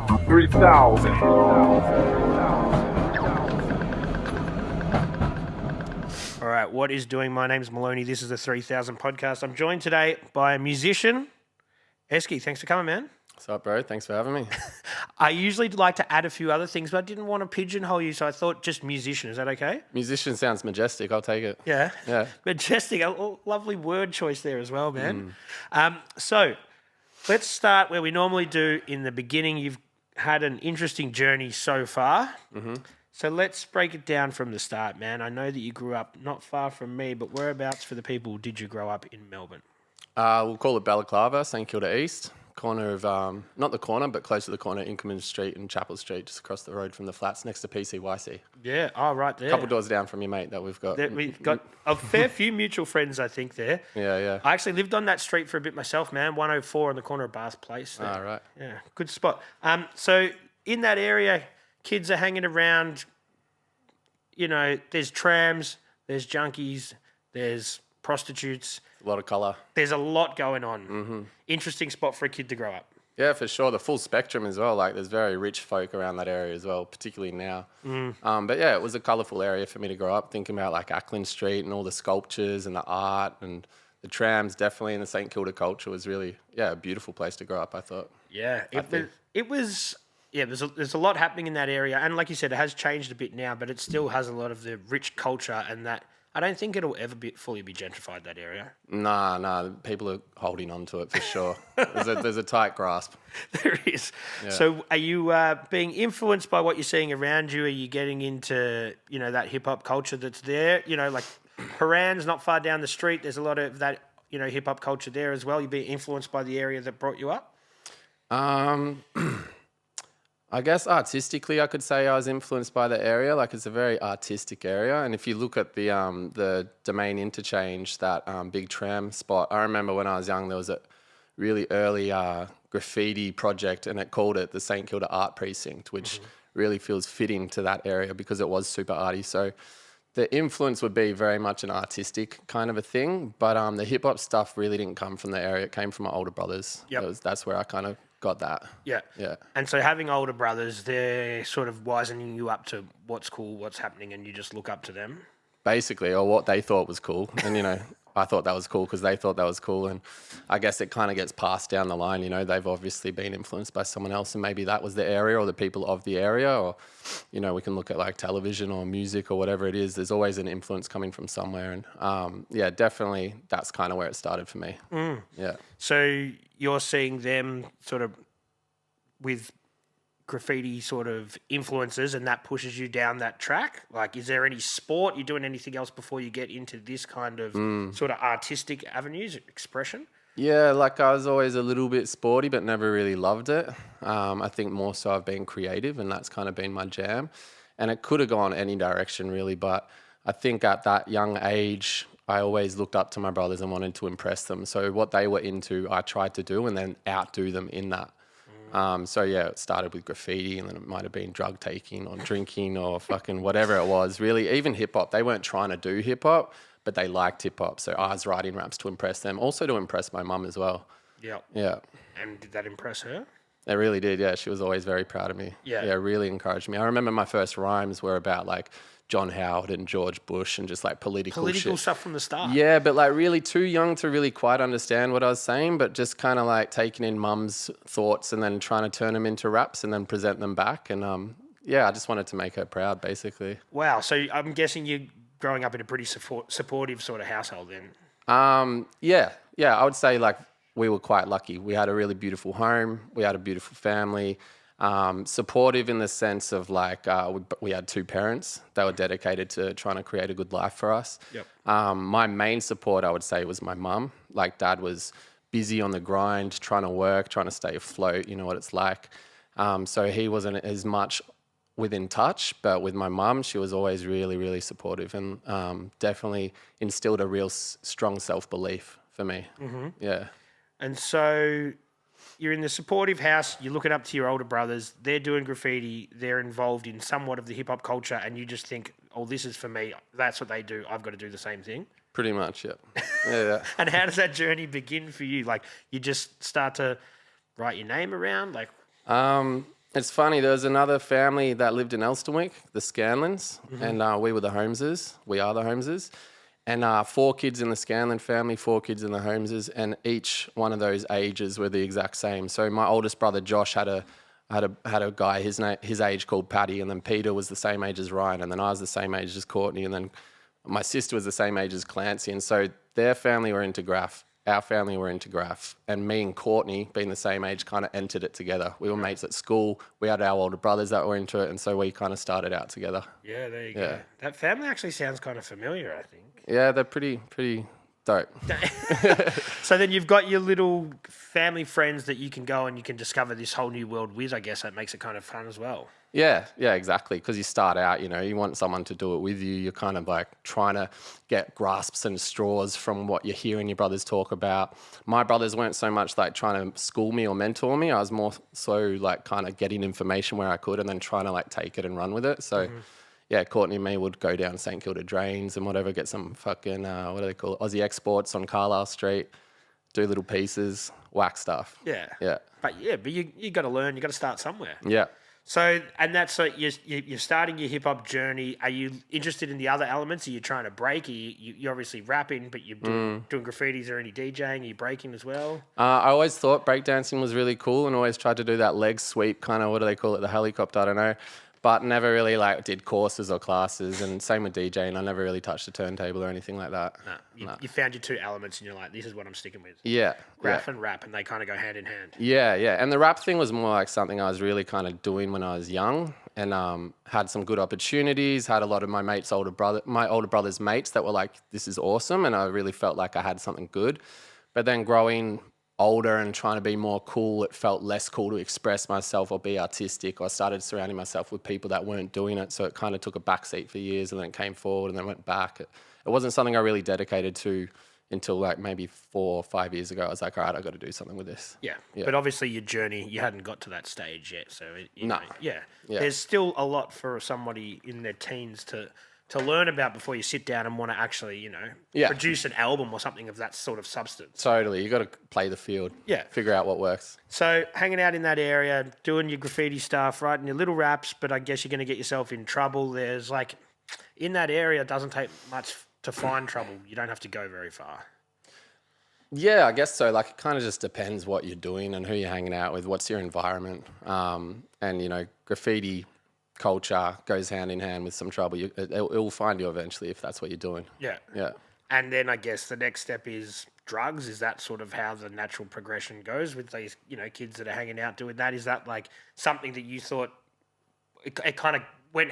3000. All right, what is doing? My name's Maloney. This is the 3000 podcast. I'm joined today by a musician, Esky. Thanks for coming, man. What's up, bro? Thanks for having me. I usually like to add a few other things, but I didn't want to pigeonhole you, so I thought just musician. Is that okay? Musician sounds majestic. I'll take it. Yeah. Yeah. Majestic. A lovely word choice there as well, man. So let's start where we normally do in the beginning. You've had an interesting journey so far. Mm-hmm. So let's break it down from the start, man. I know that you grew up not far from me, but whereabouts for the people did you grow up in Melbourne? We'll call it Balaclava, St Kilda East. Corner of, not the corner, but close to the corner, Inkerman Street and Chapel Street, just across the road from the flats next to PCYC. Yeah, right there. A couple doors down from your mate that we've got. We've got a fair few mutual friends, I think, there. Yeah. I actually lived on that street for a bit myself, man. 104 on the corner of Bath Place. There. Ah, right. Yeah, good spot. So in that area, kids are hanging around. You know, there's trams, there's junkies, there's prostitutes. A lot of colour. There's a lot going on. Mm-hmm. Interesting spot for a kid to grow up. Yeah, for sure. The full spectrum as well. Like, there's very rich folk around that area as well, particularly now. But yeah, it was a colourful area for me to grow up, thinking about like Ackland Street and all the sculptures and the art and the trams. Definitely in the St Kilda culture was really, a beautiful place to grow up, I thought. Yeah, it was. Yeah, there's a lot happening in that area, and like you said, it has changed a bit now, but it still has a lot of the rich culture, and that I don't think it'll ever fully be gentrified, that area. Nah, people are holding on to it for sure. There's a tight grasp. There is. Yeah. So, are you being influenced by what you're seeing around you? Are you getting into that hip hop culture that's there? Like Haran's not far down the street. There's a lot of that hip hop culture there as well. You're being influenced by the area that brought you up. I guess artistically, I could say I was influenced by the area. Like, it's a very artistic area, and if you look at the Domain Interchange, that big tram spot, I remember when I was young, there was a really early graffiti project, and it called it the St Kilda Art Precinct, which really feels fitting to that area because it was super arty. So the influence would be very much an artistic kind of a thing, but the hip hop stuff really didn't come from the area. It came from my older brothers. Yep. That's where I kind of got that. Yeah. And so having older brothers, they're sort of wisening you up to what's cool, what's happening, and you just look up to them. Basically, or what they thought was cool. And, I thought that was cool because they thought that was cool. And I guess it kind of gets passed down the line. They've obviously been influenced by someone else, and maybe that was the area or the people of the area, or, we can look at like television or music or whatever it is. There's always an influence coming from somewhere. And definitely that's kind of where it started for me. Yeah. So you're seeing them sort of with graffiti sort of influences, and that pushes you down that track? Like, is there any sport? You doing anything else before you get into this kind of sort of artistic avenues, expression? Yeah, like I was always a little bit sporty, but never really loved it. I think more so I've been creative, and that's kind of been my jam. And it could have gone any direction really, but I think at that young age, I always looked up to my brothers and wanted to impress them. So what they were into, I tried to do and then outdo them in that. It started with graffiti, and then it might have been drug taking or drinking or fucking whatever it was. Really, even hip hop, they weren't trying to do hip hop, but they liked hip hop. So I was writing raps to impress them, also to impress my mum as well. Yeah. And did that impress her? It really did, yeah. She was always very proud of me. Yeah, really encouraged me. I remember my first rhymes were about like John Howard and George Bush and just like political shit. Stuff from the start. Yeah, but like really too young to really quite understand what I was saying, but just kind of like taking in mum's thoughts and then trying to turn them into raps and then present them back. And I just wanted to make her proud, basically. Wow. So I'm guessing you're growing up in a pretty supportive sort of household then. Yeah. I would say like we were quite lucky. We had a really beautiful home. We had a beautiful family. Supportive in the sense of like we had two parents that were dedicated to trying to create a good life for us. Yep. My main support, I would say, was my mum. Like dad was busy on the grind, trying to work, trying to stay afloat. You know what it's like. So he wasn't as much within touch, but with my mum, she was always really, really supportive and definitely instilled a real strong self-belief for me. Mm-hmm. Yeah. And so you're in the supportive house, you're looking up to your older brothers, they're doing graffiti, they're involved in somewhat of the hip-hop culture, and you just think, oh, this is for me, that's what they do, I've got to do the same thing? Pretty much, yeah. Yeah. And how does that journey begin for you? Like, you just start to write your name around? Like, It's funny, there was another family that lived in Elstonwick, the Scanlons, and we were the Holmeses. We are the Holmeses. And 4 kids in the Scanlon family, 4 kids in the Holmeses, and each one of those ages were the exact same. So my oldest brother Josh had a guy his age called Paddy, and then Peter was the same age as Ryan, and then I was the same age as Courtney, and then my sister was the same age as Clancy. And so their family were into graph. Our family were into graph, and me and Courtney, being the same age, kind of entered it together. We were mates at school. We had our older brothers that were into it, and so we kind of started out together. Yeah, there you go. That family actually sounds kind of familiar, I think. Yeah, they're pretty dope. So then you've got your little family friends that you can go and you can discover this whole new world with. I guess that makes it kind of fun as well. Yeah, exactly. Because you start out, you want someone to do it with you. You're kind of like trying to get grasps and straws from what you're hearing your brothers talk about. My brothers weren't so much like trying to school me or mentor me. I was more so like kind of getting information where I could and then trying to like take it and run with it. So yeah, Courtney and me would go down St Kilda Drains and whatever, get some fucking, what do they call it, Aussie exports on Carlisle Street, do little pieces, whack stuff. Yeah. Yeah. But you got to learn. You got to start somewhere. Yeah. So, and that's so you're starting your hip hop journey. Are you interested in the other elements? Are you trying to break? Are you're obviously rapping, but you're doing graffitis or any DJing? Are you breaking as well? I always thought breakdancing was really cool and always tried to do that leg sweep kind of, what do they call it, the helicopter, I don't know. But never really like did courses or classes, and same with DJing. I never really touched a turntable or anything like that. No, you found your 2 elements and you're like, this is what I'm sticking with. Yeah. Graph and rap, and they kind of go hand in hand. Yeah. And the rap thing was more like something I was really kind of doing when I was young, and had some good opportunities, had a lot of my older brother's mates that were like, this is awesome, and I really felt like I had something good. But then growing older and trying to be more cool, it felt less cool to express myself or be artistic. I started surrounding myself with people that weren't doing it, so it kind of took a backseat for years, and then it came forward and then went back. It wasn't something I really dedicated to until like maybe 4 or 5 years ago. I was like, all right, I've got to do something with this. Yeah. But obviously your journey, you hadn't got to that stage yet. So, No. There's still a lot for somebody in their teens to learn about before you sit down and want to actually, produce an album or something of that sort of substance. Totally. You got to play the field. Yeah. Figure out what works. So hanging out in that area, doing your graffiti stuff, writing your little raps, but I guess you're going to get yourself in trouble. There's like, in that area, it doesn't take much to find trouble. You don't have to go very far. Yeah, I guess so. Like, it kind of just depends what you're doing and who you're hanging out with, what's your environment. And, graffiti culture goes hand in hand with some trouble. It will find you eventually if that's what you're doing. Yeah. Yeah. And then I guess the next step is drugs. Is that sort of how the natural progression goes with these, kids that are hanging out doing that? Is that like something that you thought it kind of went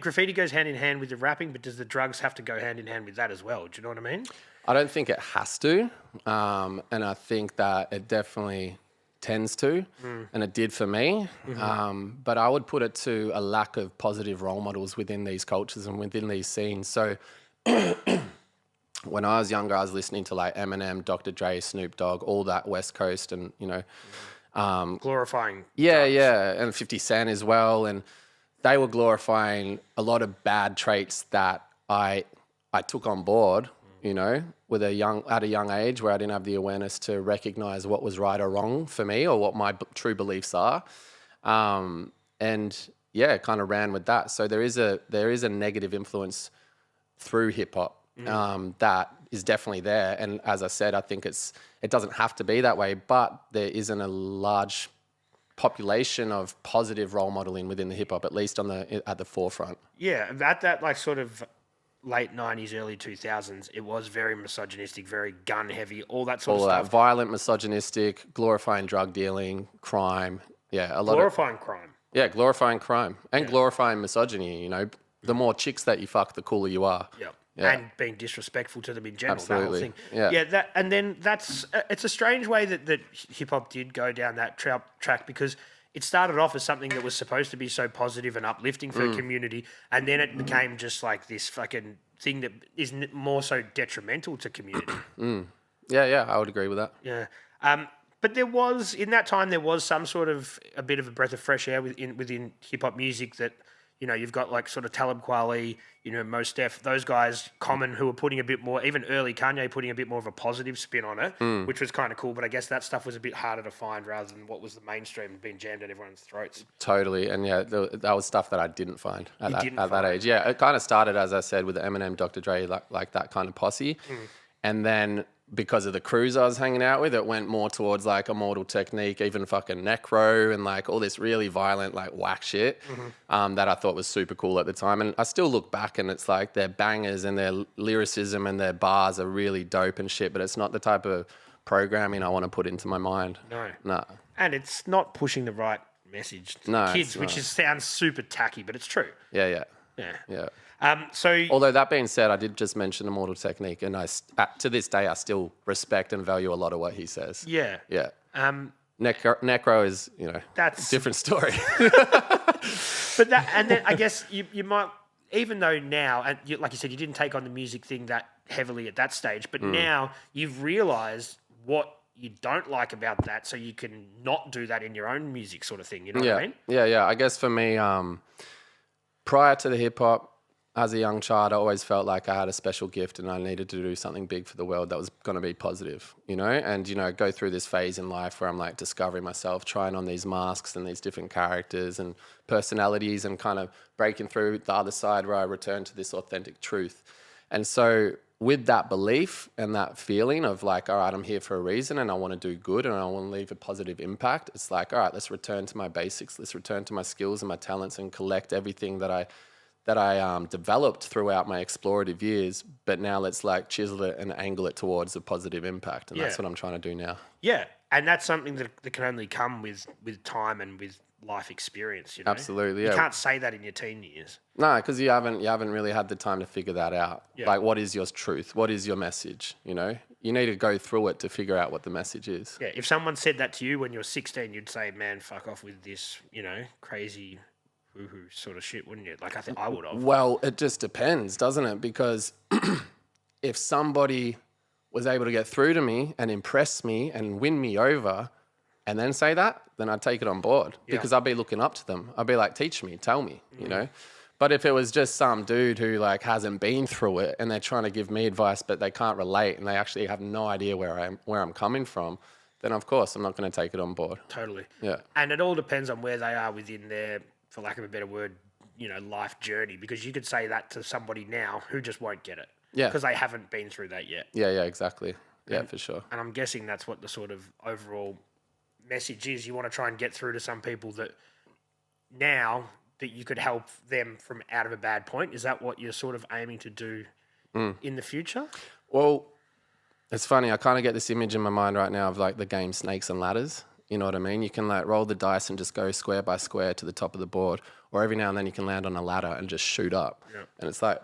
graffiti goes hand in hand with the rapping, but does the drugs have to go hand in hand with that as well? Do you know what I mean? I don't think it has to. And I think that it definitely tends to, and it did for me. But I would put it to a lack of positive role models within these cultures and within these scenes. So when I was younger, I was listening to like Eminem, Dr. Dre, Snoop Dogg, all that West Coast, and glorifying. Yeah, and 50 Cent as well, and they were glorifying a lot of bad traits that I took on board. At a young age where I didn't have the awareness to recognize what was right or wrong for me or what my true beliefs are. And yeah, kind of ran with that. So there is a negative influence through hip hop that is definitely there. And as I said, I think it doesn't have to be that way, but there isn't a large population of positive role modeling within the hip hop, at least at the forefront. Yeah, that like sort of late 90s, early 2000s, it was very misogynistic, very gun heavy, all that sort of stuff. That violent, misogynistic, glorifying drug dealing, crime. Yeah, glorifying crime. Yeah, glorifying crime and glorifying misogyny. The more chicks that you fuck, the cooler you are. Yep. Yeah. And being disrespectful to them in general. Absolutely. That whole thing. Yeah. And then it's a strange way that hip hop did go down that track because it started off as something that was supposed to be so positive and uplifting for a community, and then it became just like this fucking thing that is more so detrimental to community. Yeah, I would agree with that. Yeah. But there was, in that time, some sort of a bit of a breath of fresh air within hip hop music that, You know, you've got like sort of Talib Kweli, you know, Mos Def, those guys, Common, who are putting a bit more, even early Kanye putting a bit more of a positive spin on it, which was kind of cool. But I guess that stuff was a bit harder to find rather than what was the mainstream being jammed at everyone's throats. Totally. And yeah, that was stuff that I didn't find at that age. Yeah, it kind of started, as I said, with Eminem, Dr. Dre, like that kind of posse. And then because of the crews I was hanging out with, it went more towards like Immortal Technique, even fucking Necro and like all this really violent, like whack shit that I thought was super cool at the time. And I still look back and it's like their bangers and their lyricism and their bars are really dope and shit, but it's not the type of programming I want to put into my mind. No. And it's not pushing the right message to the kids, which sounds super tacky, but it's true. Yeah. So, although that being said, I did just mention Immortal Technique, and to this day I still respect and value a lot of what he says. Yeah. Necro is, you know, that's a different story. But and then I guess you might, even though now, and like you said, you didn't take on the music thing that heavily at that stage, but now you've realised what you don't like about that, so you can not do that in your own music, sort of thing. You know what I mean? Yeah. I guess for me, prior to the hip hop, as a young child, I always felt like I had a special gift and I needed to do something big for the world that was going to be positive, you know, and, you know, go through this phase in life where I'm like discovering myself, trying on these masks and these different characters and personalities and kind of breaking through the other side where I return to this authentic truth. And so with that belief and that feeling of like, all right, I'm here for a reason and I want to do good and I want to leave a positive impact. It's like, all right, let's return to my basics. Let's return to my skills and my talents and collect everything that I developed throughout my explorative years, but now let's like chisel it and angle it towards a positive impact. And that's what I'm trying to do now. Yeah. And that's something that can only come with time and with life experience, you know? Absolutely, You can't say that in your teen years. No, because you haven't really had the time to figure that out. Yeah. Like, what is your truth? What is your message? You know, you need to go through it to figure out what the message is. Yeah. If someone said that to you when you were 16, you'd say, man, fuck off with this, you know, crazy woohoo sort of shit, wouldn't you? Like, I think I would have. Well, it just depends, doesn't it? Because if somebody was able to get through to me and impress me and win me over and then say that, then I'd take it on board because I'd be looking up to them. I'd be like, teach me, tell me, you know? But if it was just some dude who like hasn't been through it and they're trying to give me advice, but they can't relate and they actually have no idea where I'm coming from, then of course I'm not going to take it on board. Totally. Yeah. And it all depends on where they are within their, for lack of a better word, you know, life journey, because you could say that to somebody now who just won't get it. Yeah. Because they haven't been through that yet. Yeah, exactly. Yeah, for sure. And I'm guessing that's what the sort of overall message is. You want to try and get through to some people that now that you could help them from out of a bad point. Is that what you're sort of aiming to do in the future? Well, it's funny. I kind of get this image in my mind right now of like the game Snakes and Ladders. You know what I mean? You can like roll the dice and just go square by square to the top of the board, or every now and then you can land on a ladder and just shoot up. Yeah. And it's like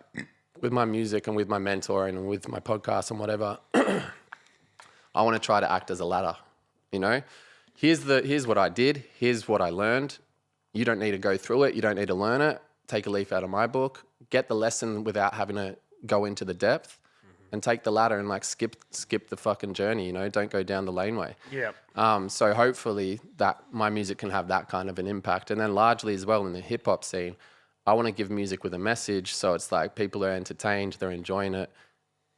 with my music and with my mentoring and with my podcast and whatever, I want to try to act as a ladder. You know, here's what I did. Here's what I learned. You don't need to go through it. You don't need to learn it. Take a leaf out of my book. Get the lesson without having to go into the depth. And take the ladder and like skip the fucking journey, you know, don't go down the laneway. Yeah. So hopefully that my music can have that kind of an impact. And then largely as well in the hip hop scene, I want to give music with a message. So it's like people are entertained, they're enjoying it,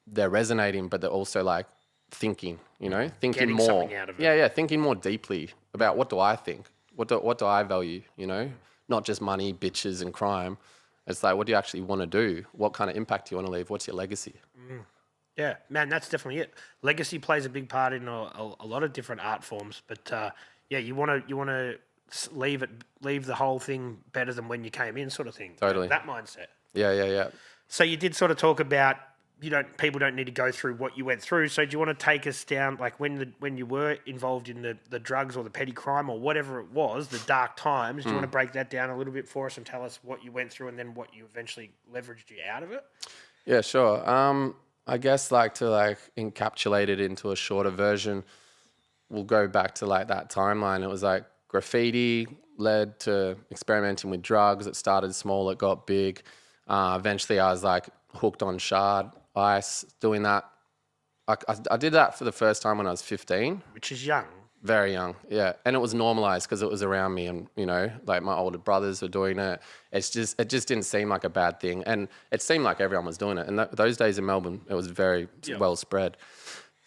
they're resonating, but they're also like thinking, you know, thinking Getting more. something out of it. Yeah, thinking more deeply about what do I think? What do I value, you know? Not just money, bitches and crime. It's like, what do you actually want to do? What kind of impact do you want to leave? What's your legacy? Yeah, man, that's definitely it. Legacy plays a big part in a lot of different art forms, but yeah, you want to leave the whole thing better than when you came in, sort of thing. Totally. That mindset. Yeah. So you did sort of talk about people don't need to go through what you went through. So do you want to take us down, like when you were involved in the drugs or the petty crime or whatever it was, the dark times? Do you want to break that down a little bit for us and tell us what you went through and then what you eventually leveraged you out of it? Yeah, sure. I guess like to like encapsulate it into a shorter version, we'll go back to like that timeline. It was like graffiti led to experimenting with drugs. It started small, it got big. Eventually I was like hooked on shard, ice, doing that. I did that for the first time when I was 15. Which is young. Very young, yeah. And it was normalized because it was around me and, you know, like my older brothers were doing it. It just didn't seem like a bad thing. And it seemed like everyone was doing it. And those days in Melbourne, it was very well spread.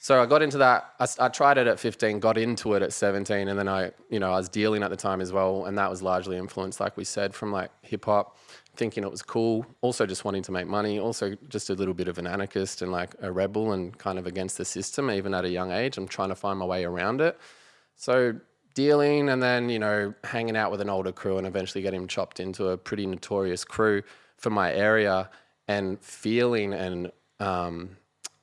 So I got into that. I tried it at 15, got into it at 17. And then I was dealing at the time as well. And that was largely influenced, like we said, from like hip hop, thinking it was cool. Also just wanting to make money. Also just a little bit of an anarchist and like a rebel and kind of against the system, even at a young age. I'm trying to find my way around it. So dealing and then, you know, hanging out with an older crew and eventually getting chopped into a pretty notorious crew for my area and feeling and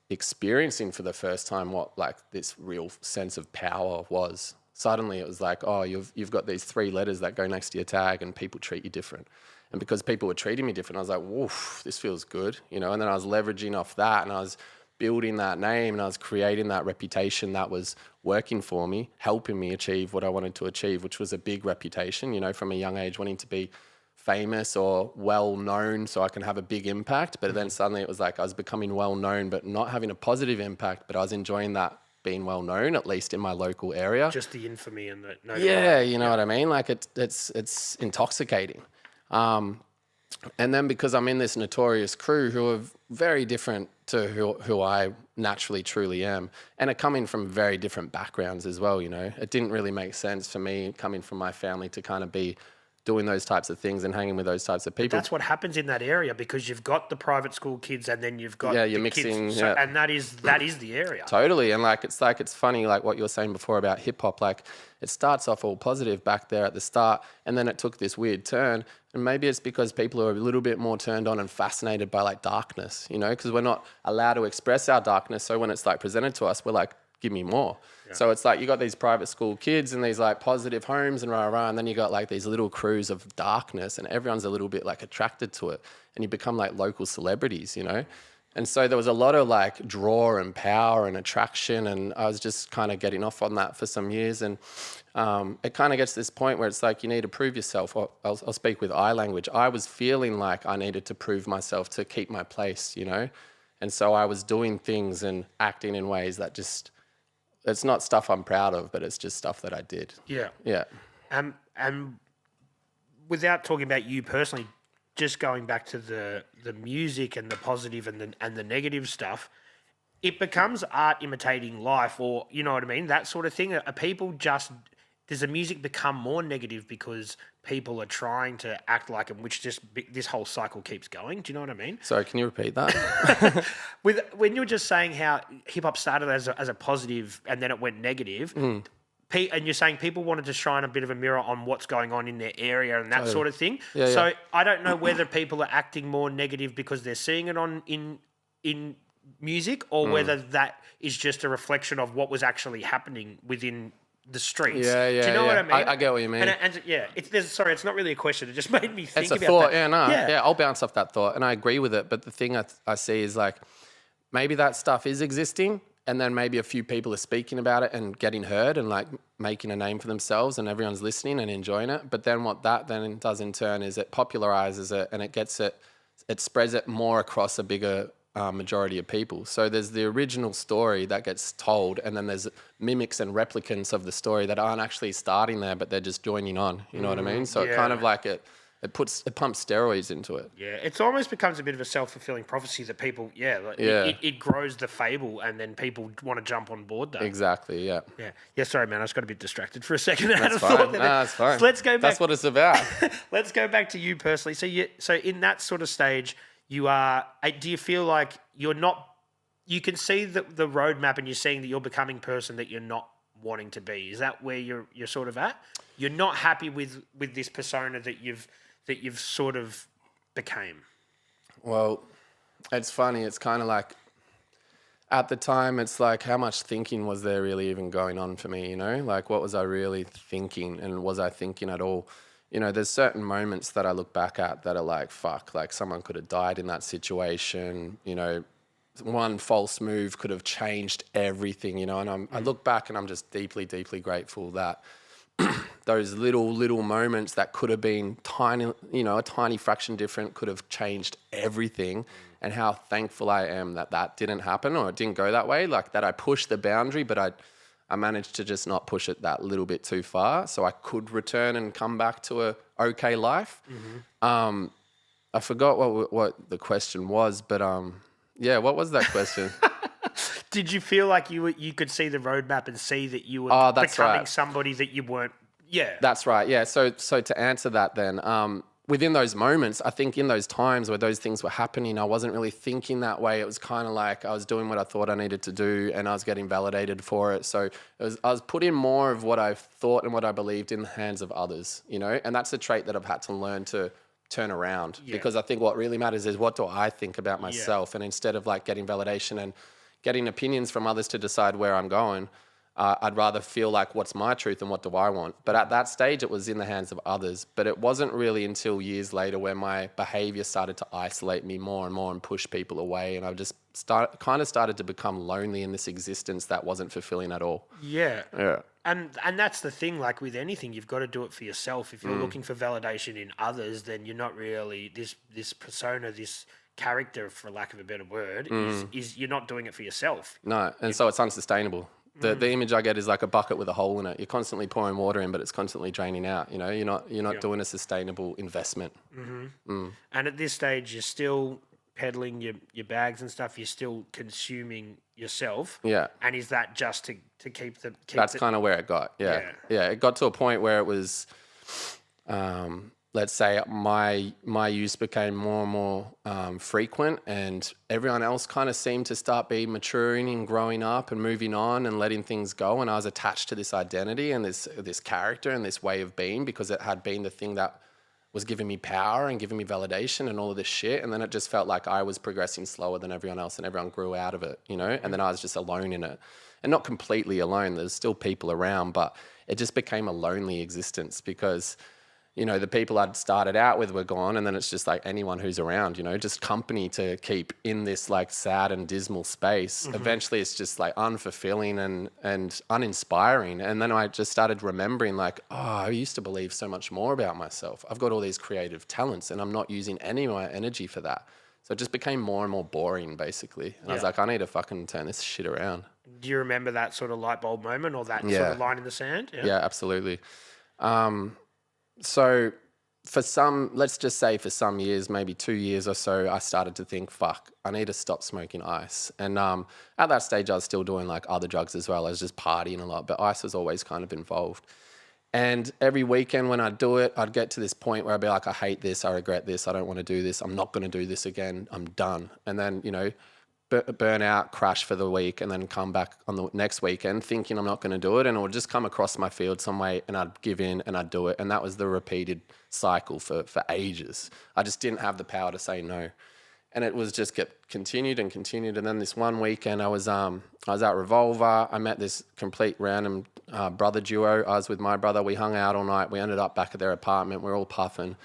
experiencing for the first time what like this real sense of power was. Suddenly it was like, oh, you've got these 3 letters that go next to your tag and people treat you different. And because people were treating me different, I was like, woof, this feels good, you know? And then I was leveraging off that and I was building that name and I was creating that reputation that was working for me, helping me achieve what I wanted to achieve, which was a big reputation, you know, from a young age, wanting to be famous or well known so I can have a big impact. But then suddenly it was like I was becoming well known, but not having a positive impact, but I was enjoying that being well known, at least in my local area. Just the infamy and the notoriety. Yeah, you know what I mean? Like it's intoxicating. And then because I'm in this notorious crew who are very different to who I naturally truly am and are coming from very different backgrounds as well, you know. It didn't really make sense for me coming from my family to kind of be doing those types of things and hanging with those types of people. That's what happens in that area because you've got the private school kids and then you've got you're the mixing, kids. So, and that is the area. Totally. And it's funny, like what you were saying before about hip hop, like it starts off all positive back there at the start and then it took this weird turn. And maybe it's because people are a little bit more turned on and fascinated by like darkness, you know, because we're not allowed to express our darkness. So when it's like presented to us, we're like, give me more. Yeah. So it's like you got these private school kids and these like positive homes and rah, and then you got like these little crews of darkness and everyone's a little bit like attracted to it and you become like local celebrities, you know? And so there was a lot of like draw and power and attraction and I was just kind of getting off on that for some years and it kind of gets to this point where it's like you need to prove yourself. I'll speak with I language. I was feeling like I needed to prove myself to keep my place, you know? And so I was doing things and acting in ways that just... It's not stuff I'm proud of, but it's just stuff that I did. Yeah. Yeah. And without talking about you personally, just going back to the music and the positive and the negative stuff, it becomes art imitating life, or you know what I mean, that sort of thing. Are people just... Does the music become more negative because people are trying to act like them, which just this whole cycle keeps going? Do you know what I mean? Sorry, can you repeat that? When you were just saying how hip hop started as a positive and then it went negative, and you're saying people wanted to shine a bit of a mirror on what's going on in their area and that sort of thing. Yeah, so I don't know whether people are acting more negative because they're seeing it in music, or whether that is just a reflection of what was actually happening within the streets. Yeah. Do you know what I mean? I get what you mean. And it's not really a question. It just made me think about that. It's a thought. That. Yeah, I'll bounce off that thought, and I agree with it. But the thing I see is like maybe that stuff is existing, and then maybe a few people are speaking about it and getting heard and like making a name for themselves, and everyone's listening and enjoying it. But then what that then does in turn is it popularizes it and it spreads it more across a bigger majority of people. So there's the original story that gets told, and then there's mimics and replicants of the story that aren't actually starting there, but they're just joining on. You know what I mean? So it kind of like it pumps steroids into it. Yeah, it almost becomes a bit of a self-fulfilling prophecy that people, it grows the fable, and then people want to jump on board that. Exactly. Yeah. Yeah. Sorry, man, I just got a bit distracted for a second. That's fine. That's fine. So let's go back. That's what it's about. Let's go back to you personally. So in that sort of stage, you are. Do you feel like you're not? You can see the roadmap, and you're seeing that you're becoming person that you're not wanting to be. Is that where you're sort of at? You're not happy with this persona that you've sort of became. Well, it's funny. It's kind of like at the time, it's like how much thinking was there really even going on for me? You know, like what was I really thinking, and was I thinking at all? You know, there's certain moments that I look back at that are like, fuck, like someone could have died in that situation. You know, one false move could have changed everything, you know, and I look back and I'm just deeply, deeply grateful that those little moments that could have been tiny, you know, a tiny fraction different could have changed everything, and how thankful I am that didn't happen, or it didn't go that way, like that I pushed the boundary, but I managed to just not push it that little bit too far, so I could return and come back to a okay life. I forgot what the question was, but yeah, what was that question? Did you feel like you could see the roadmap and see that you were that's becoming right. somebody that you weren't? Yeah. That's right. Yeah. So to answer that then, within those moments, I think in those times where those things were happening, I wasn't really thinking that way. It was kind of like I was doing what I thought I needed to do and I was getting validated for it. So I was putting more of what I thought and what I believed in the hands of others, you know, and that's a trait that I've had to learn to turn around, because I think what really matters is what do I think about myself? And instead of like getting validation and getting opinions from others to decide where I'm going, I'd rather feel like what's my truth and what do I want? But at that stage, it was in the hands of others. But it wasn't really until years later where my behavior started to isolate me more and more and push people away. And I just started to become lonely in this existence that wasn't fulfilling at all. Yeah. Yeah. And that's the thing, like with anything, you've got to do it for yourself. If you're looking for validation in others, then you're not really this persona, this character, for lack of a better word, is you're not doing it for yourself. No, and so it's unsustainable. The image I get is like a bucket with a hole in it. You're constantly pouring water in, but it's constantly draining out. You know, you're not doing a sustainable investment. And at this stage, you're still peddling your bags and stuff. You're still consuming yourself. Yeah. And is that just to keep the? That's kind of where it got. Yeah. It got to a point where it was, let's say my use became more and more frequent, and everyone else kind of seemed to start be maturing and growing up and moving on and letting things go. And I was attached to this identity and this character and this way of being because it had been the thing that was giving me power and giving me validation and all of this shit. And then it just felt like I was progressing slower than everyone else and everyone grew out of it, you know? And then I was just alone in it. And not completely alone, there's still people around, but it just became a lonely existence because, you know, the people I'd started out with were gone, and then it's just like anyone who's around, you know, just company to keep in this like sad and dismal space. Eventually it's just like unfulfilling and uninspiring. And then I just started remembering like, oh, I used to believe so much more about myself. I've got all these creative talents and I'm not using any of my energy for that. So it just became more and more boring basically. And I was like, I need to fucking turn this shit around. Do you remember that sort of light bulb moment or that sort of line in the sand? Yeah, absolutely. So for let's just say for some years, maybe 2 years or so, I started to think, fuck, I need to stop smoking ice. And at that stage, I was still doing like other drugs as well. I was just partying a lot, but ice was always kind of involved. And every weekend when I'd do it, I'd get to this point where I'd be like, I hate this, I regret this, I don't want to do this, I'm not going to do this again, I'm done. And then, you know, burn out, crash for the week, and then come back on the next weekend thinking I'm not going to do it, and it would just come across my field some way and I'd give in and I'd do it. And that was the repeated cycle for ages. I just didn't have the power to say no. And it was just continued and continued. And then this one weekend I was at Revolver. I met this complete random brother duo. I was with my brother. We hung out all night. We ended up back at their apartment. We're all puffing.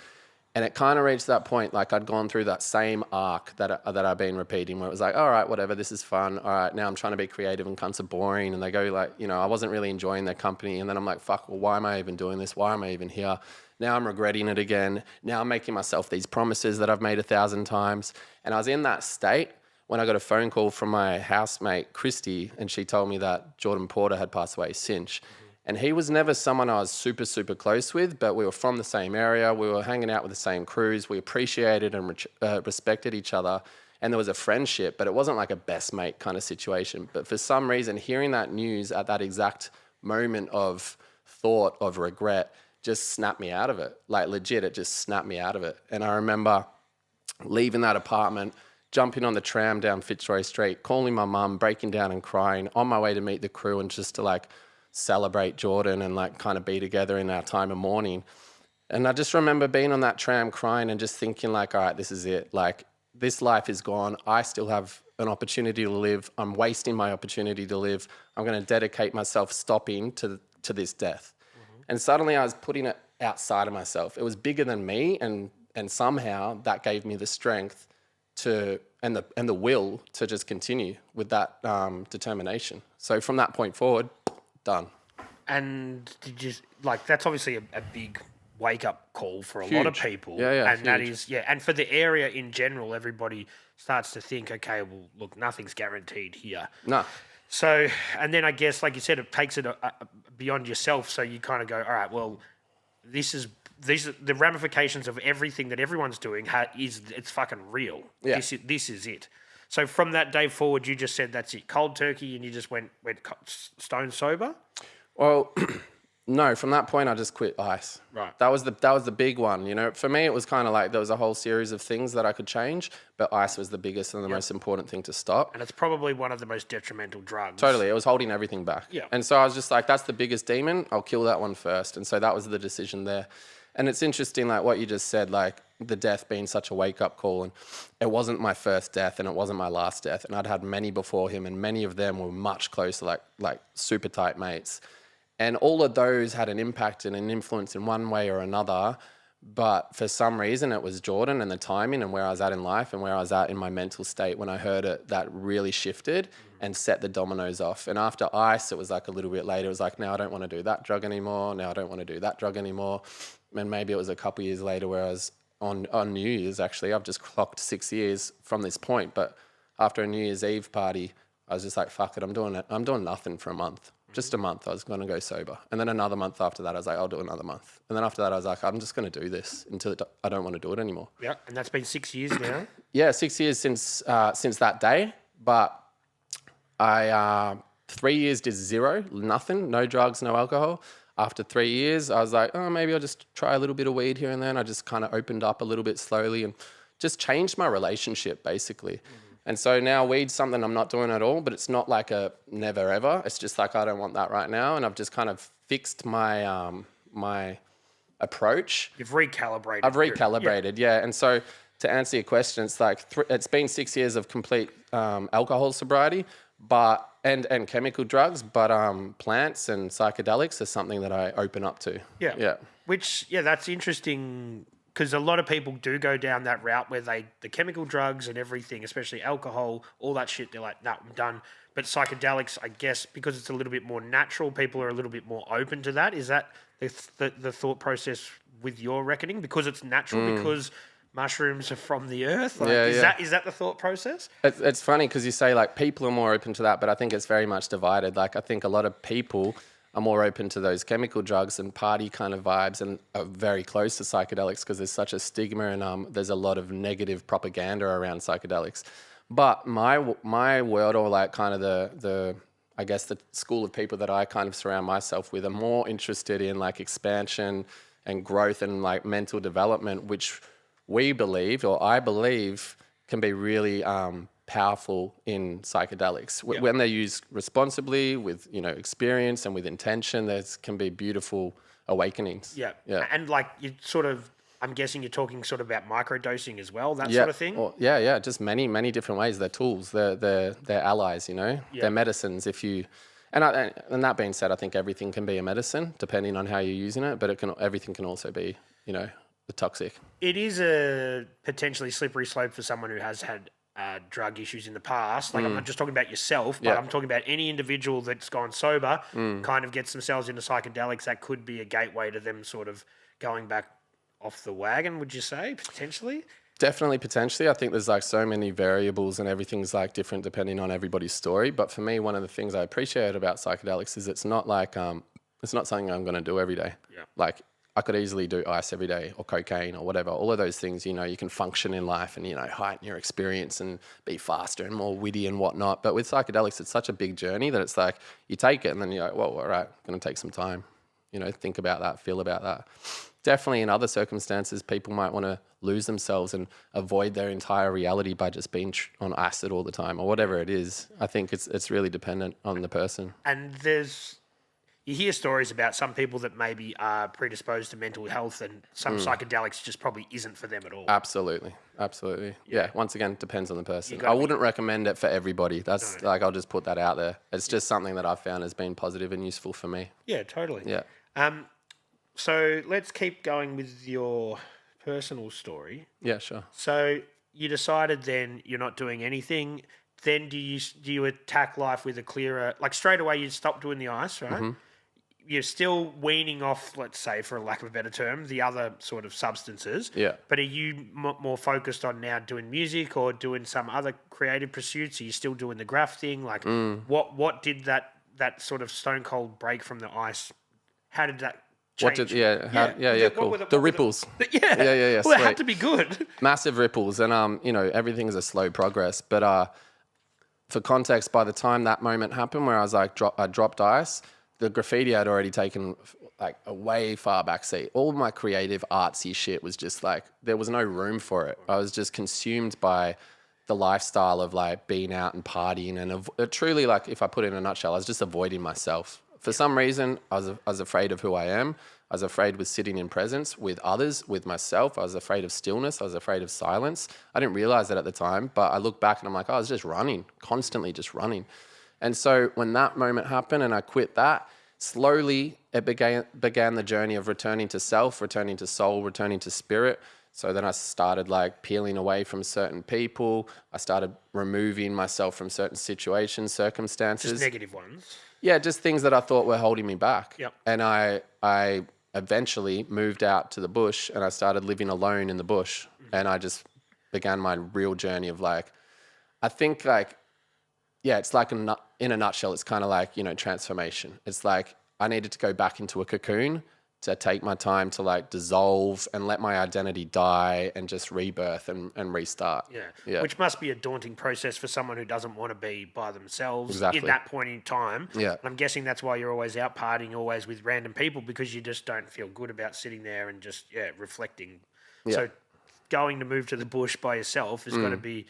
And it kind of reached that point, like I'd gone through that same arc that I've been repeating, where it was like, all right, whatever, this is fun. All right, now I'm trying to be creative and cunts are boring. And they go like, you know, I wasn't really enjoying their company. And then I'm like, fuck, well, why am I even doing this? Why am I even here? Now I'm regretting it again. Now I'm making myself these promises that I've made 1,000 times. And I was in that state when I got a phone call from my housemate, Christy, and she told me that Jordan Porter had passed away, Cinch. And he was never someone I was super, super close with, but we were from the same area. We were hanging out with the same crews. We appreciated and respected each other. And there was a friendship, but it wasn't like a best mate kind of situation. But for some reason, hearing that news at that exact moment of thought, of regret, just snapped me out of it. Like legit, it just snapped me out of it. And I remember leaving that apartment, jumping on the tram down Fitzroy Street, calling my mum, breaking down and crying, on my way to meet the crew and just to like celebrate Jordan and like kind of be together in our time of mourning. And I just remember being on that tram crying and just thinking like, all right, this is it. Like this life is gone. I still have an opportunity to live. I'm wasting my opportunity to live. I'm going to dedicate myself stopping to this death. And suddenly I was putting it outside of myself. It was bigger than me. And somehow that gave me the strength to, and the will to just continue with that determination. So from that point forward, done. And did you like? That's obviously a big wake up call for a lot of people. Yeah, and huge. that is and for the area in general, everybody starts to think, okay, well, look, nothing's guaranteed here. No. So, and then I guess, like you said, it takes it beyond yourself. So you kind of go, all right, well, these are the ramifications of everything that everyone's doing. It's fucking real. Yeah. This is it. So from that day forward, you just said that's it, cold turkey, and you just went stone sober. Well, no, from that point I just quit ice. Right. That was the big one. You know, for me it was kind of like there was a whole series of things that I could change, but ice was the biggest and the most important thing to stop. And it's probably one of the most detrimental drugs. Totally, it was holding everything back. Yeah. And so I was just like, that's the biggest demon. I'll kill that one first. And so that was the decision there. And it's interesting, like what you just said, like the death being such a wake-up call. And it wasn't my first death and it wasn't my last death. And I'd had many before him, and many of them were much closer, like super tight mates. And all of those had an impact and an influence in one way or another. But for some reason, it was Jordan and the timing and where I was at in life and where I was at in my mental state when I heard it that really shifted and set the dominoes off. And after ice, it was like a little bit later. It was like, now I don't want to do that drug anymore. Now I don't want to do that drug anymore. And maybe it was a couple of years later where I was on New Year's, actually. I've just clocked 6 years from this point. But after a New Year's Eve party, I was just like, fuck it, I'm doing nothing for a month. Just a month, I was going to go sober. And then another month after that, I was like, I'll do another month. And then after that, I was like, I'm just going to do this until I don't want to do it anymore. Yeah, and that's been 6 years now. Yeah, 6 years since that day. But I 3 years did zero, nothing, no drugs, no alcohol. After 3 years, I was like, oh, maybe I'll just try a little bit of weed here and then. I just kind of opened up a little bit slowly and just changed my relationship, basically. And so now weed's something I'm not doing at all, but it's not like a never ever. It's just like, I don't want that right now. And I've just kind of fixed my my approach. You've recalibrated. I've recalibrated, yeah. And so to answer your question, it's like it's been 6 years of complete alcohol sobriety, but and chemical drugs, but plants and psychedelics is something that I open up to. Yeah. Yeah. Which, yeah, that's interesting. Because a lot of people do go down that route where the chemical drugs and everything, especially alcohol, all that shit, they're like, no, I'm done. But psychedelics, I guess, because it's a little bit more natural, people are a little bit more open to that. Is that the thought process with your reckoning? Because it's natural, because mushrooms are from the earth? Like, is that the thought process? It's funny because you say like people are more open to that, but I think it's very much divided. Like I think a lot of people are more open to those chemical drugs and party kind of vibes and are very close to psychedelics because there's such a stigma and there's a lot of negative propaganda around psychedelics. But my world, or like kind of the I guess the school of people that I kind of surround myself with, are more interested in like expansion and growth and like mental development, which we believe, or I believe, can be really powerful in psychedelics. When they're used responsibly, with experience and with intention, there can be beautiful awakenings. Yeah. Yeah. And like you sort of, I'm guessing you're talking sort of about microdosing as well, that sort of thing. Well, yeah. Just many different ways. They're tools. They're allies. They're medicines. And that being said, I think everything can be a medicine depending on how you're using it. But everything can also be the toxic. It is a potentially slippery slope for someone who has had drug issues in the past. Like I'm not just talking about yourself, but I'm talking about any individual that's gone sober, kind of gets themselves into psychedelics. That could be a gateway to them sort of going back off the wagon, would you say, potentially? Definitely potentially. I think there's like so many variables and everything's like different depending on everybody's story. But for me, one of the things I appreciate about psychedelics is it's not like it's not something I'm going to do every day. Yeah. Like I could easily do ice every day or cocaine or whatever. All of those things, you can function in life and, heighten your experience and be faster and more witty and whatnot. But with psychedelics, it's such a big journey that it's like you take it and then you're like, well, all right, going to take some time, think about that, feel about that. Definitely in other circumstances, people might want to lose themselves and avoid their entire reality by just being on acid all the time or whatever it is. I think it's really dependent on the person. And you hear stories about some people that maybe are predisposed to mental health and some psychedelics just probably isn't for them at all. Absolutely. Yeah. Once again, depends on the person. I wouldn't recommend it for everybody. That's like, I'll just put that out there. It's just something that I've found has been positive and useful for me. Yeah, totally. Yeah. So let's keep going with your personal story. Yeah, sure. So you decided then you're not doing anything. Then do you attack life with a clearer, like straight away you stop doing the ice, right? Mm-hmm. you're still weaning off, let's say, for a lack of a better term, the other sort of substances. Yeah. But are you more focused on now doing music or doing some other creative pursuits? Are you still doing the grafting? Like, what did that sort of stone cold break from the ice? How did that change? Cool. The ripples. Yeah. Well, it had to be good. Massive ripples, and you know, everything is a slow progress. But for context, by the time that moment happened, where I was like, I dropped ice, the graffiti had already taken like a way far back seat. All my creative artsy shit was just like, there was no room for it. I was just consumed by the lifestyle of like being out and partying, and truly, like, if I put it in a nutshell, I was just avoiding myself. For some reason, I was afraid of who I am. I was afraid with sitting in presence with others, with myself. I was afraid of stillness. I was afraid of silence. I didn't realize that at the time, but I look back and I'm like, oh, I was just running, constantly just running. And so when that moment happened and I quit that, slowly it began the journey of returning to self, returning to soul, returning to spirit. So then I started like peeling away from certain people. I started removing myself from certain situations, circumstances. Just negative ones. Yeah, just things that I thought were holding me back. Yep. And I eventually moved out to the bush and I started living alone in the bush. And I just began my real journey of like, I think like, yeah, it's like in a nutshell, it's kind of like, you know, transformation. It's like I needed to go back into a cocoon to take my time to like dissolve and let my identity die and just rebirth and restart. Yeah. Which must be a daunting process for someone who doesn't want to be by themselves Exactly. in that point in time. Yeah. And I'm guessing that's why you're always out partying, always with random people, because you just don't feel good about sitting there and just, reflecting. Yeah. So going to move to the bush by yourself is going to be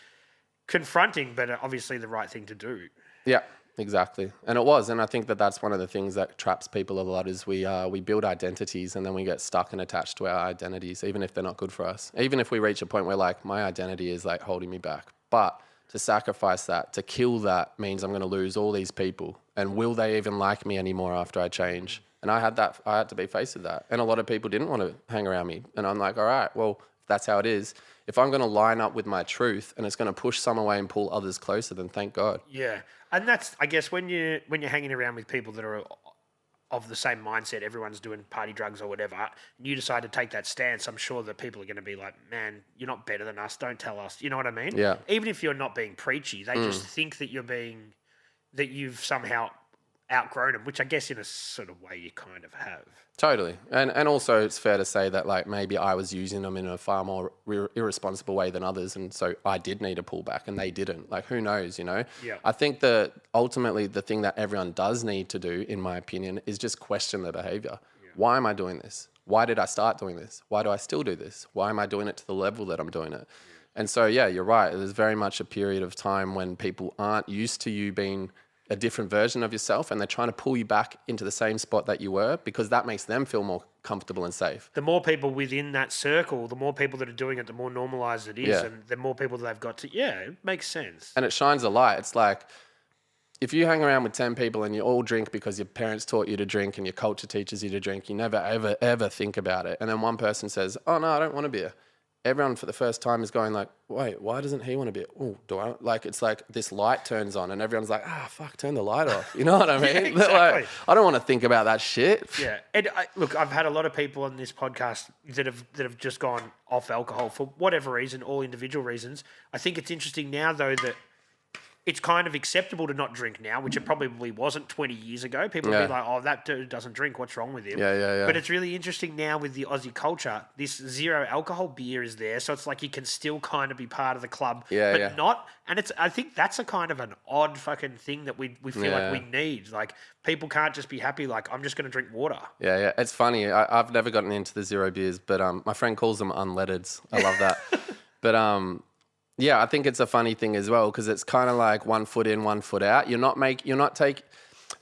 confronting, but obviously the right thing to do. Yeah, exactly. And it was. And I think that that's one of the things that traps people a lot is we build identities and then we get stuck and attached to our identities, even if they're not good for us. Even if we reach a point where like my identity is like holding me back. But to sacrifice that, to kill that means I'm going to lose all these people. And will they even like me anymore after I change? And I had to be faced with that. And a lot of people didn't want to hang around me. And I'm like, all right, well, if that's how it is. If I'm going to line up with my truth and it's going to push some away and pull others closer, then thank God. Yeah. And that's, I guess, when you're hanging around with people that are of the same mindset, everyone's doing party drugs or whatever, and you decide to take that stance, I'm sure that people are going to be like, man, you're not better than us, don't tell us. You know what I mean? Yeah. Even if you're not being preachy, they just think that that you've somehow outgrown them, which I guess in a sort of way you kind of have. Totally. And also it's fair to say that like maybe I was using them in a far more irresponsible way than others. And so I did need to pull back and they didn't. Like who knows, you know? Yeah. I think that ultimately the thing that everyone does need to do, in my opinion, is just question their behavior. Yeah. Why am I doing this? Why did I start doing this? Why do I still do this? Why am I doing it to the level that I'm doing it? Yeah. And so, yeah, you're right. There's very much a period of time when people aren't used to you being a different version of yourself and they're trying to pull you back into the same spot that you were because that makes them feel more comfortable and safe. The more people within that circle, the more people that are doing it, the more normalized it is. Yeah. And the more people that they've got to, it makes sense. And it shines a light. It's like if you hang around with 10 people and you all drink because your parents taught you to drink and your culture teaches you to drink, you never, ever, ever think about it. And then one person says, oh no, I don't want a beer. Everyone for the first time is going like, wait, why doesn't he want a beer? Oh, do I? Like, it's like this light turns on and everyone's like, fuck, turn the light off. You know what I mean? Yeah, exactly. Like, I don't want to think about that shit. Yeah. And look, I've had a lot of people on this podcast that have just gone off alcohol for whatever reason, all individual reasons. I think it's interesting now, though, that it's kind of acceptable to not drink now, which it probably wasn't 20 years ago. People would be like, oh, that dude doesn't drink. What's wrong with him? Yeah. But it's really interesting now with the Aussie culture. This zero alcohol beer is there. So it's like you can still kind of be part of the club, but not. And I think that's a kind of an odd fucking thing that we feel like we need. Like people can't just be happy like, I'm just going to drink water. Yeah. It's funny. I've never gotten into the zero beers, but my friend calls them unleadeds. I love that. But yeah, I think it's a funny thing as well because it's kind of like 1 foot in, 1 foot out.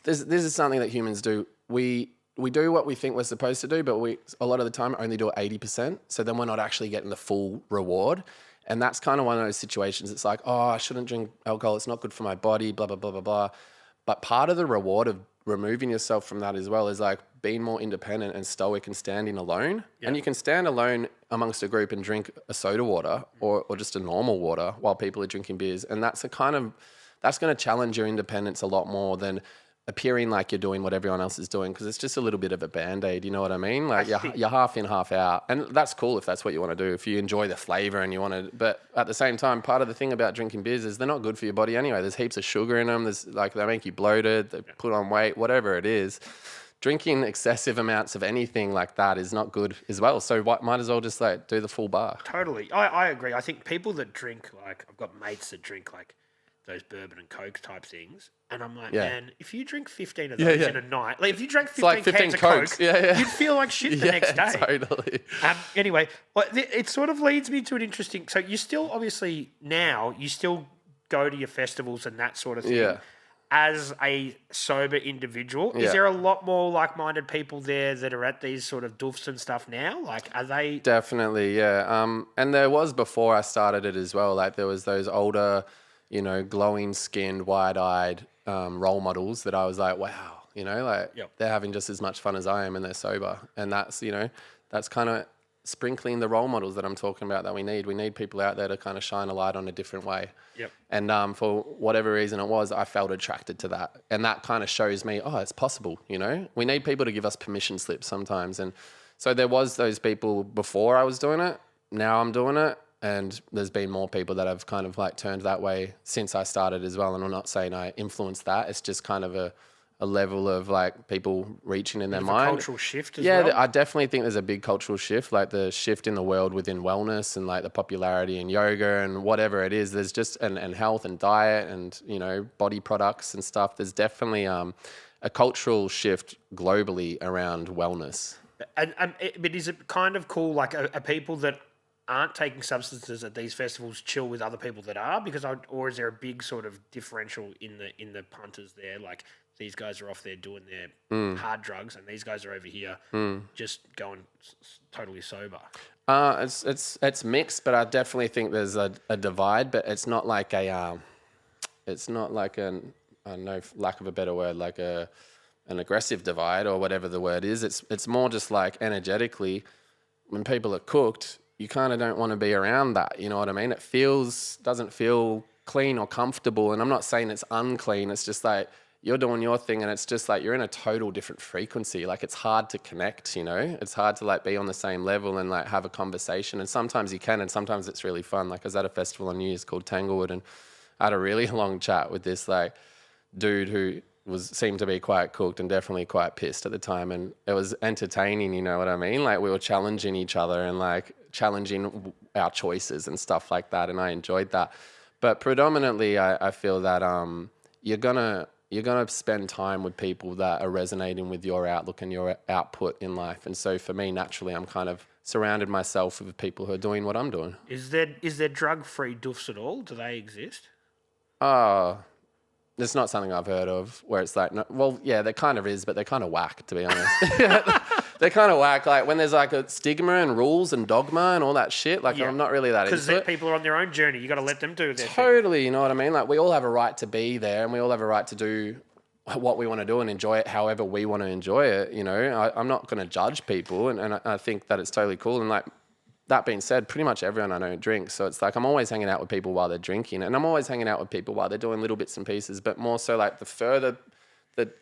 This is something that humans do. We do what we think we're supposed to do, but we a lot of the time only do it 80%. So then we're not actually getting the full reward. And that's kind of one of those situations. It's like, oh, I shouldn't drink alcohol. It's not good for my body, blah, blah, blah, blah, blah. But part of the reward of removing yourself from that as well is like being more independent and stoic and standing alone. Yeah. And you can stand alone amongst a group and drink a soda water or just a normal water while people are drinking beers. And that's going to challenge your independence a lot more than appearing like you're doing what everyone else is doing, because it's just a little bit of a band-aid, you know what I mean? Like you're half in, half out. And that's cool if that's what you want to do, if you enjoy the flavour and you want to, but at the same time, part of the thing about drinking beers is they're not good for your body anyway. There's heaps of sugar in them. There's like, they make you bloated, they put on weight, whatever it is. Drinking excessive amounts of anything like that is not good as well. So might as well just like do the full bar. Totally. I agree. I think people that drink, like I've got mates that drink like those bourbon and Coke type things. And I'm like, man, if you drink 15 of those in a night, like if you drank 15 cans of Coke, you'd feel like shit the next day. Totally. Anyway, it sort of leads me to an interesting... So you still, obviously, now, you still go to your festivals and that sort of thing. Yeah. As a sober individual, is there a lot more like-minded people there that are at these sort of doofs and stuff now? Like, are they... Definitely, yeah. And there was before I started it as well. Like, there was those older, you know, glowing-skinned, wide-eyed role models that I was like, wow, you know, like they're having just as much fun as I am and they're sober. And that's, you know, that's kind of sprinkling the role models that I'm talking about that we need. We need people out there to kind of shine a light on a different way. Yep. And for whatever reason it was, I felt attracted to that. And that kind of shows me, oh, it's possible, you know? We need people to give us permission slips sometimes. And so there was those people before I was doing it. Now I'm doing it. And there's been more people that have kind of like turned that way since I started as well. And I'm not saying I influenced that. It's just kind of a level of like people reaching in their mind. Cultural shift as well? Yeah, I definitely think there's a big cultural shift, like the shift in the world within wellness and like the popularity in yoga and whatever it is. There's just, and health and diet and, you know, body products and stuff. There's definitely a cultural shift globally around wellness. But is it kind of cool, like are people that aren't taking substances at these festivals chill with other people that are? Or is there a big sort of differential in the punters there? Like these guys are off there doing their hard drugs, and these guys are over here just going totally sober. It's mixed, but I definitely think there's a divide. But it's not like I don't know, lack of a better word, like an aggressive divide or whatever the word is. It's more just like energetically, when people are cooked, you kind of don't want to be around that, you know what I mean? It doesn't feel clean or comfortable, and I'm not saying it's unclean, it's just like you're doing your thing and it's just like you're in a total different frequency. Like it's hard to connect, you know? It's hard to like be on the same level and like have a conversation, and sometimes you can and sometimes it's really fun. Like I was at a festival on New Year's called Tanglewood and I had a really long chat with this like dude who seemed to be quite cooked and definitely quite pissed at the time, and it was entertaining, you know what I mean? Like we were challenging each other and like challenging our choices and stuff like that, and I enjoyed that. But predominantly I feel that you're gonna spend time with people that are resonating with your outlook and your output in life. And so for me, naturally, I'm kind of surrounded myself with people who are doing what I'm doing. Is there drug-free doofs at all? Do they exist? It's not something I've heard of where it's like, no, well, yeah, there kind of is, but they're kind of whack, to be honest. They're kind of whack. Like when there's like a stigma and rules and dogma and all that shit, like I'm not really that into it. Because people are on their own journey. You got to let them do their thing. Totally, you know what I mean? Like we all have a right to be there and we all have a right to do what we want to do and enjoy it however we want to enjoy it, you know? I'm not going to judge people, and I think that it's totally cool. And like, that being said, pretty much everyone I know drinks. So it's like I'm always hanging out with people while they're drinking, and I'm always hanging out with people while they're doing little bits and pieces, but more so like the further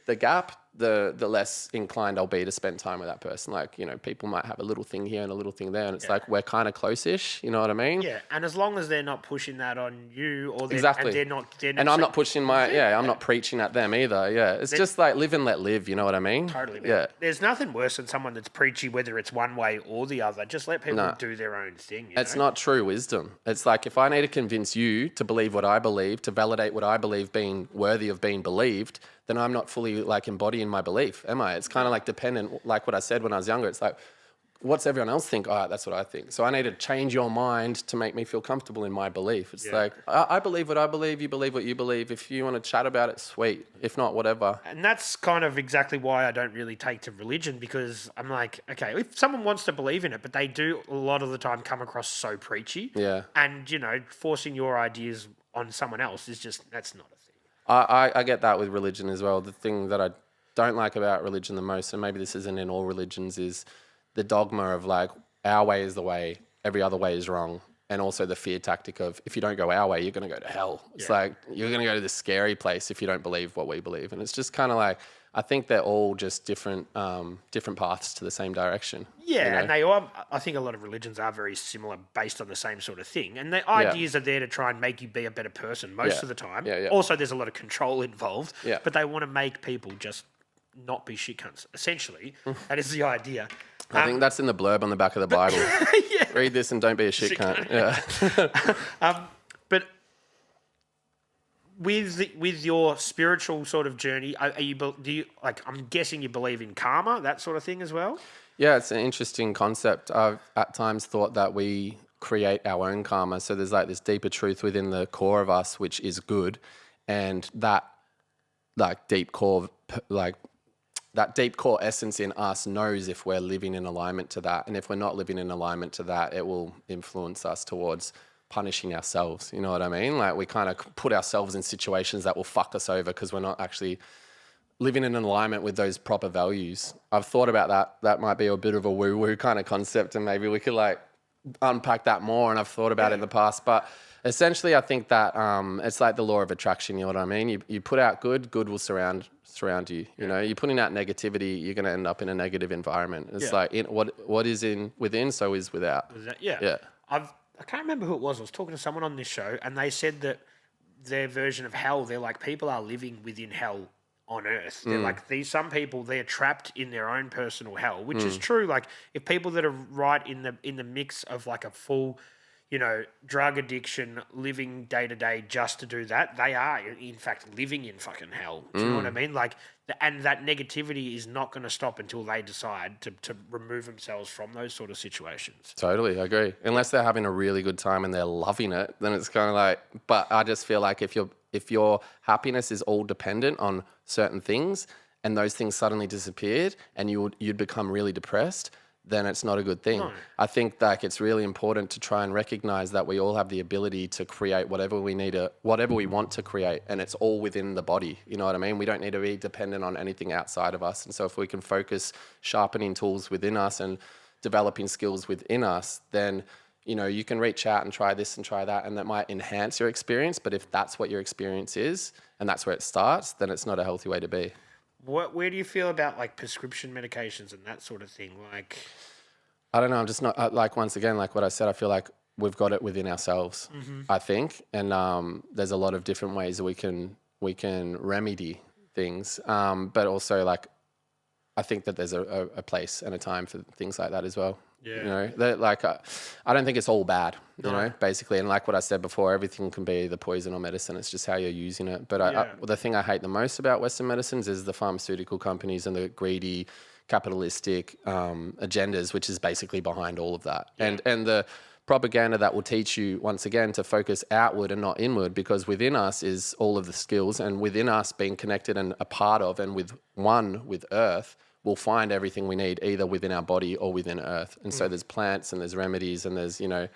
the gap, the less inclined I'll be to spend time with that person. Like, you know, people might have a little thing here and a little thing there, and it's like we're kind of close-ish, you know what I mean? Yeah, and as long as they're not pushing that on you, or exactly, and they're not and I'm not pushing I'm not preaching at them either. Yeah, it's just like live and let live. You know what I mean? Totally. Man. Yeah. There's nothing worse than someone that's preachy, whether it's one way or the other. Just let people do their own thing. It's not true wisdom. It's like if I need to convince you to believe what I believe, to validate what I believe being worthy of being believed, then I'm not fully like embodying my belief, am I? It's kind of like dependent, like what I said when I was younger. It's like, what's everyone else think? All right, that's what I think. So I need to change your mind to make me feel comfortable in my belief. It's like, I believe what I believe, you believe what you believe. If you want to chat about it, sweet. If not, whatever. And that's kind of exactly why I don't really take to religion, because I'm like, okay, if someone wants to believe in it, but they do a lot of the time come across so preachy. Yeah. And, you know, forcing your ideas on someone else is just, that's not a thing. I get that with religion as well. The thing that I don't like about religion the most, and maybe this isn't in all religions, is the dogma of like, our way is the way, every other way is wrong. and also the fear tactic of if you don't go our way, you're going to go to hell. It's like you're going to go to the scary place if you don't believe what we believe. And it's just kind of like, I think they're all just different paths to the same direction. Yeah, you know? and they are. I think a lot of religions are very similar, based on the same sort of thing. And the ideas are there to try and make you be a better person most of the time. Yeah. Also, there's a lot of control involved. Yeah. But they want to make people just not be shit cunts. Essentially, that is the idea. I think that's in the blurb on the back of the Bible. Read this and don't be a shit cunt. Yeah. But with your spiritual sort of journey, do you like? I'm guessing you believe in karma, that sort of thing as well. Yeah, it's an interesting concept. I've at times thought that we create our own karma. So there's like this deeper truth within the core of us, which is good, and that deep core essence in us knows if we're living in alignment to that. And if we're not living in alignment to that, it will influence us towards punishing ourselves. You know what I mean? Like we kind of put ourselves in situations that will fuck us over because we're not actually living in alignment with those proper values. I've thought about that. That might be a bit of a woo-woo kind of concept, and maybe we could like unpack that more. And I've thought about it in the past, but essentially I think that it's like the law of attraction. You know what I mean? You put out good will surround you. You know, you're putting out negativity, you're going to end up in a negative environment. It's like what is in within, so is without. Yeah. I can't remember who it was. I was talking to someone on this show, and they said that their version of hell, they're like, people are living within hell on earth. They're like, some people, they're trapped in their own personal hell, which is true. Like, if people that are right in the mix of like a full, you know, drug addiction, living day to day just to do that, they are in fact living in fucking hell. Do you know what I mean? Like, and that negativity is not going to stop until they decide to remove themselves from those sort of situations. Totally, I agree. Unless they're having a really good time and they're loving it, then it's kind of like. But I just feel like if your happiness is all dependent on certain things, and those things suddenly disappeared, and you'd become really depressed, then it's not a good thing. No. I think like it's really important to try and recognize that we all have the ability to create whatever we want to create, and it's all within the body. You know what I mean? We don't need to be dependent on anything outside of us. And so if we can focus sharpening tools within us and developing skills within us, then you know, you can reach out and try this and try that, and that might enhance your experience. But if that's what your experience is and that's where it starts, then it's not a healthy way to be. Where do you feel about like prescription medications and that sort of thing? Like, I don't know. I'm just not like, once again, like what I said, I feel like we've got it within ourselves, I think. And there's a lot of different ways that we can remedy things. But also like, I think that there's a place and a time for things like that as well. Yeah. You know, like I don't think it's all bad, you know, basically. And like what I said before, everything can be either poison or medicine. It's just how you're using it. But the thing I hate the most about Western medicines is the pharmaceutical companies and the greedy capitalistic agendas, which is basically behind all of that. Yeah. And the propaganda that will teach you, once again, to focus outward and not inward, because within us is all of the skills, and within us being connected and a part of and with Earth, we'll find everything we need either within our body or within Earth. And so there's plants and there's remedies and there's, you know,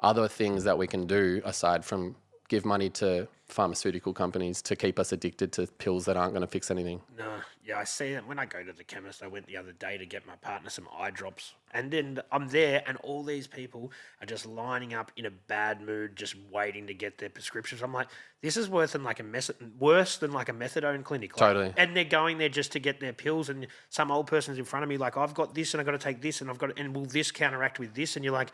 other things that we can do aside from give money to pharmaceutical companies to keep us addicted to pills that aren't going to fix anything. No, yeah, I see that when I go to the chemist. I went the other day to get my partner some eye drops, and then I'm there and all these people are just lining up in a bad mood, just waiting to get their prescriptions. I'm like, this is worse than like a methadone clinic. Like, totally. And they're going there just to get their pills, and some old person's in front of me like, I've got this and I've got to take this and will this counteract with this? And you're like,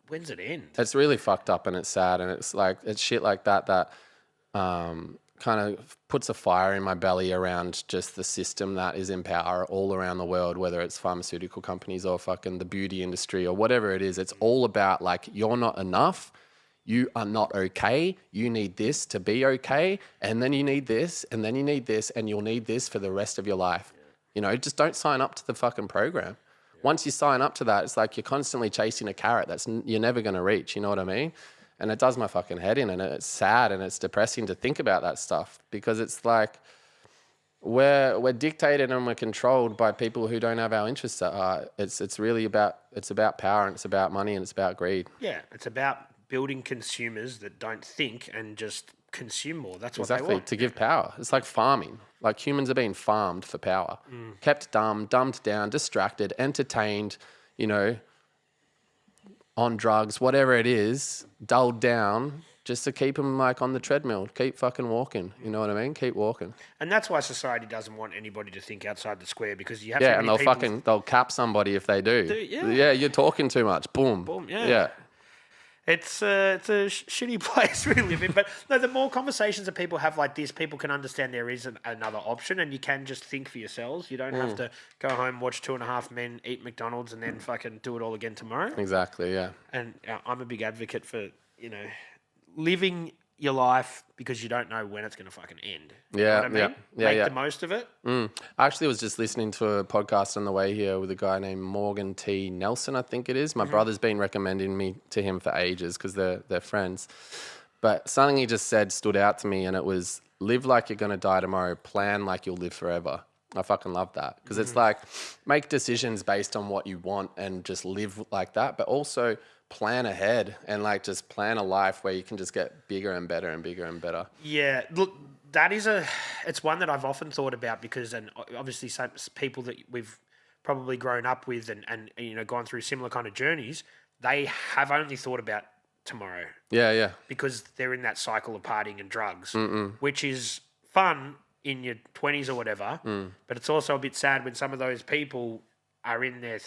when's it end? It's really fucked up and it's sad, and it's like, it's shit like that kind of puts a fire in my belly around just the system that is in power all around the world, whether it's pharmaceutical companies or fucking the beauty industry or whatever it is. It's all about like, you're not enough. You are not okay. You need this to be okay. And then you need this, and then you need this, and you'll need this for the rest of your life. You know, just don't sign up to the fucking program. Once you sign up to that, it's like you're constantly chasing a carrot you're never going to reach. You know what I mean? And it does my fucking head in, and it's sad and it's depressing to think about that stuff, because it's like we're dictated and we're controlled by people who don't have our interests at heart. It's really about power, and it's about money, and it's about greed. Yeah, it's about building consumers that don't think and just consume more. That's what exactly they want. To give power. It's like farming. Like humans are being farmed for power, kept dumb, dumbed down, distracted, entertained, you know, on drugs, whatever it is, dulled down just to keep them like on the treadmill, keep fucking walking. You know what I mean? Keep walking. And that's why society doesn't want anybody to think outside the square, because you have Yeah, so and many people they'll cap somebody if they do. yeah. Yeah, you're talking too much. Boom. Boom, yeah. Yeah. It's a shitty place we live in. But no, the more conversations that people have like this, people can understand there is another option, and you can just think for yourselves. You don't have to go home, watch 2.5 Men eat McDonald's, and then fucking do it all again tomorrow. Exactly, yeah. And I'm a big advocate for, living your life because you don't know when it's going to fucking end. You know what I mean? Make the most of it. I actually was just listening to a podcast on the way here with a guy named Morgan T. Nelson, I think it is. My brother's been recommending me to him for ages because they're friends. But something he just said stood out to me, and it was, live like you're going to die tomorrow, plan like you'll live forever. I fucking love that because it's like, make decisions based on what you want and just live like that, but also plan ahead and like just plan a life where you can just get bigger and better and bigger and better. Yeah, look, that is it's one that I've often thought about because, and obviously some people that we've probably grown up with and gone through similar kind of journeys, they have only thought about tomorrow. Yeah. Because they're in that cycle of partying and drugs, which is fun in your 20s or whatever, but it's also a bit sad when some of those people are in their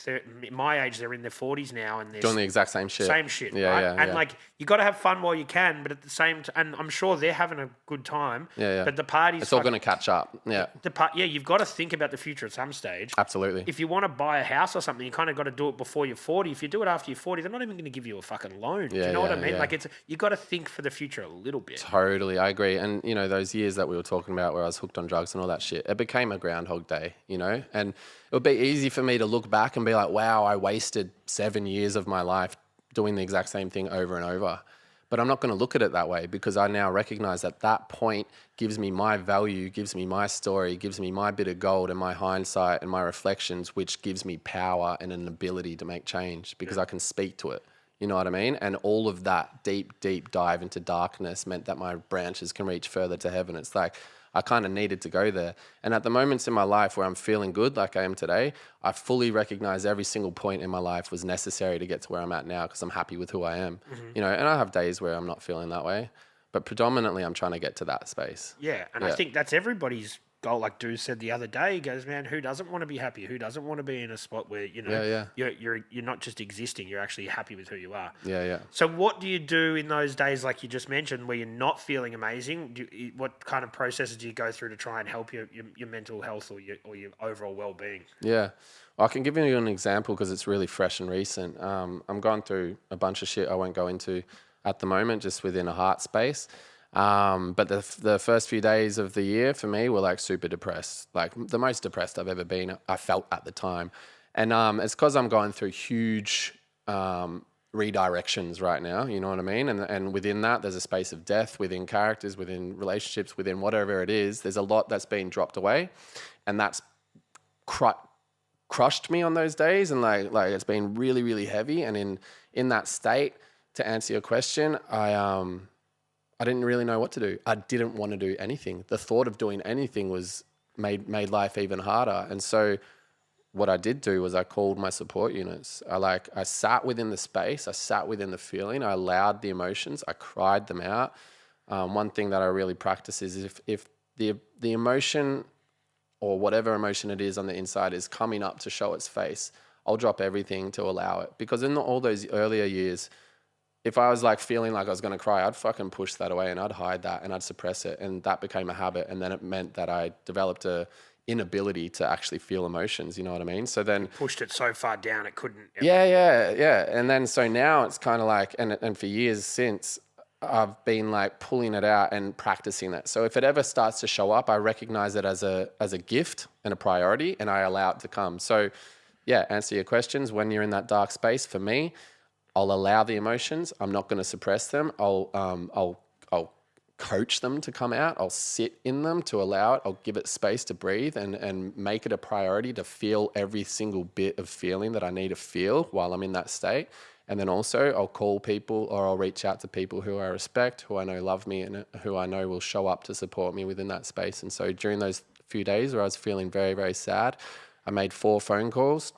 my age, they're in their 40s now, and they're doing the exact same shit. Right? Yeah, and like, you got to have fun while you can, but at the same time, and I'm sure they're having a good time. Yeah. But the party's it's all going to catch up. Yeah. You've got to think about the future at some stage. Absolutely. If you want to buy a house or something, you kind of got to do it before you're 40. If you do it after you're 40, they're not even going to give you a fucking loan. Do you know what I mean? Like, you got to think for the future a little bit. Totally, I agree. And those years that we were talking about where I was hooked on drugs and all that shit, it became a Groundhog Day. And it would be easy for me to look back and be like, wow, I wasted 7 years of my life doing the exact same thing over and over. But I'm not going to look at it that way because I now recognize that point gives me my value, gives me my story, gives me my bit of gold and my hindsight and my reflections, which gives me power and an ability to make change because I can speak to it. You know what I mean? And all of that deep, deep dive into darkness meant that my branches can reach further to heaven. It's like, I kind of needed to go there. And at the moments in my life where I'm feeling good like I am today, I fully recognize every single point in my life was necessary to get to where I'm at now because I'm happy with who I am. And I have days where I'm not feeling that way, but predominantly I'm trying to get to that space. Yeah, and I think that's everybody's goal. Like Doo said the other day, he goes, man, who doesn't want to be happy? Who doesn't want to be in a spot where, you're not just existing, you're actually happy with who you are. Yeah. So what do you do in those days, like you just mentioned, where you're not feeling amazing? What kind of processes do you go through to try and help your mental health or your overall well-being? Yeah. Well, I can give you an example because it's really fresh and recent. I'm going through a bunch of shit I won't go into at the moment, just within a heart space. But the first few days of the year for me were like super depressed, like the most depressed I've ever been, I felt at the time. And it's because I'm going through huge redirections right now, you know what I mean? And within that, there's a space of death within characters, within relationships, within whatever it is. There's a lot that's been dropped away, and that's crushed me on those days. And like it's been really, really heavy. And in that state, to answer your question, I didn't really know what to do. I didn't want to do anything. The thought of doing anything was made life even harder. And so what I did do was I called my support units. I sat within the space. I sat within the feeling. I allowed the emotions. I cried them out. One thing that I really practice is if the emotion or whatever emotion it is on the inside is coming up to show its face, I'll drop everything to allow it. Because in all those earlier years, if I was like feeling like I was going to cry, I'd fucking push that away and I'd hide that and I'd suppress it. And that became a habit. And then it meant that I developed a inability to actually feel emotions. You know what I mean? So then pushed it so far down, it couldn't. Yeah. And then, so now it's kind of like, and for years since, I've been like pulling it out and practicing it. So if it ever starts to show up, I recognize it as a gift and a priority, and I allow it to come. So yeah, answer your questions. When you're in that dark space, for me, I'll allow the emotions. I'm not going to suppress them. I'll coach them to come out. I'll sit in them to allow it. I'll give it space to breathe and make it a priority to feel every single bit of feeling that I need to feel while I'm in that state. And then also I'll call people or I'll reach out to people who I respect, who I know love me, and who I know will show up to support me within that space. And so during those few days where I was feeling very, very sad, I made 4 phone calls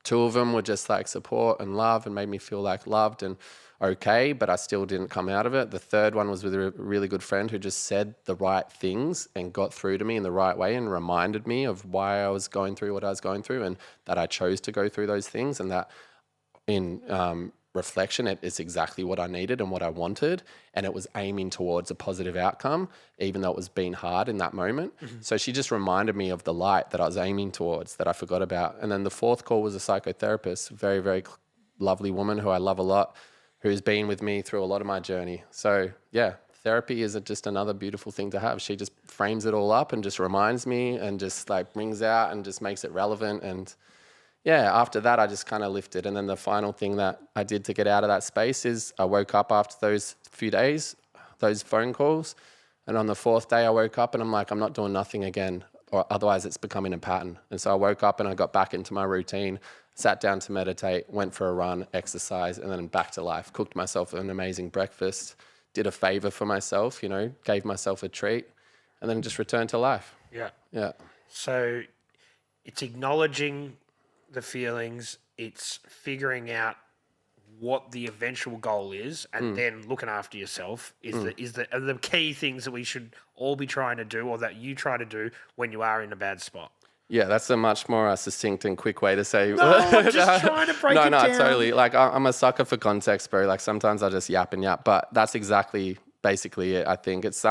2 of them were just like support and love and made me feel like loved and okay, but I still didn't come out of it. The third one was with a really good friend who just said the right things and got through to me in the right way and reminded me of why I was going through what I was going through and that I chose to go through those things, and that in reflection, it's exactly what I needed and what I wanted, and it was aiming towards a positive outcome, even though it was being hard in that moment. So she just reminded me of the light that I was aiming towards that I forgot about. And then the fourth call was a psychotherapist, very, very lovely woman who I love a lot, who's been with me through a lot of my journey. So yeah, therapy is just another beautiful thing to have. She just frames it all up and just reminds me and just like brings out and just makes it relevant. And yeah, after that, I just kind of lifted. And then the final thing that I did to get out of that space is I woke up after those few days, those phone calls. And on the 4th day, I woke up and I'm like, I'm not doing nothing again, or otherwise it's becoming a pattern. And so I woke up and I got back into my routine, sat down to meditate, went for a run, exercise, and then back to life. Cooked myself an amazing breakfast, did a favor for myself, you know, gave myself a treat, and then just returned to life. Yeah. Yeah. So it's acknowledging the feelings, it's figuring out what the eventual goal is, and then looking after yourself are the key things that we should all be trying to do, or that you try to do when you are in a bad spot. Yeah, that's a much more succinct and quick way to say. No, I'm just trying to break it down. No, totally. Like I'm a sucker for context, bro. Like sometimes I just yap and yap, but that's exactly basically it. I think it's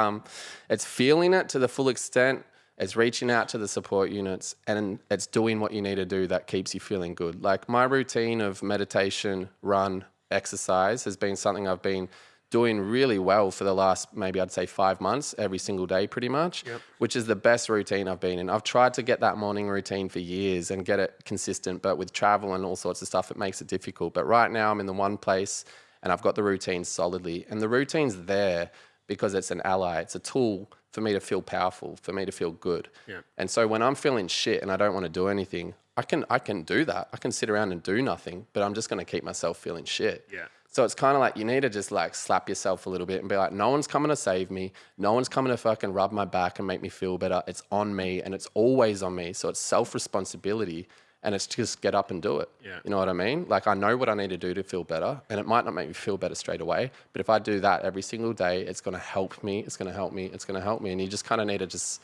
feeling it to the full extent. It's reaching out to the support units, and it's doing what you need to do that keeps you feeling good. Like my routine of meditation, run, exercise has been something I've been doing really well for the last, maybe I'd say 5 months, every single day pretty much, which is the best routine I've been in. I've tried to get that morning routine for years and get it consistent, but with travel and all sorts of stuff, it makes it difficult. But right now I'm in the one place and I've got the routine solidly, and the routine's there because it's an ally. It's a tool for me to feel powerful, for me to feel good. Yeah. And so when I'm feeling shit and I don't want to do anything, I can do that. I can sit around and do nothing, but I'm just going to keep myself feeling shit. Yeah. So it's kind of like you need to just like slap yourself a little bit and be like, no one's coming to save me. No one's coming to fucking rub my back and make me feel better. It's on me, and it's always on me. So it's self-responsibility, and it's just get up and do it. Yeah. You know what I mean? Like I know what I need to do to feel better, and it might not make me feel better straight away, but if I do that every single day, it's going to help me. It's going to help me. It's going to help me. And you just kind of need to just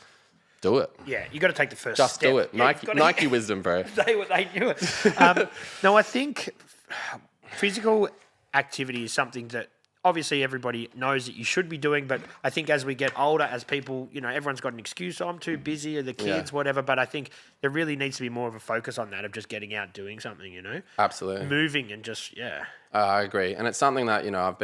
do it. Yeah, you got to take the first just step. Do it. Yeah, Nike wisdom, bro. they knew it. No, I think physical activity is something that obviously everybody knows that you should be doing, but I think as we get older, as people, you know, everyone's got an excuse, I'm too busy, or the kids, whatever, but I think there really needs to be more of a focus on that, of just getting out, doing something, you know? Absolutely. Moving and just, I agree. And it's something that, you know, I've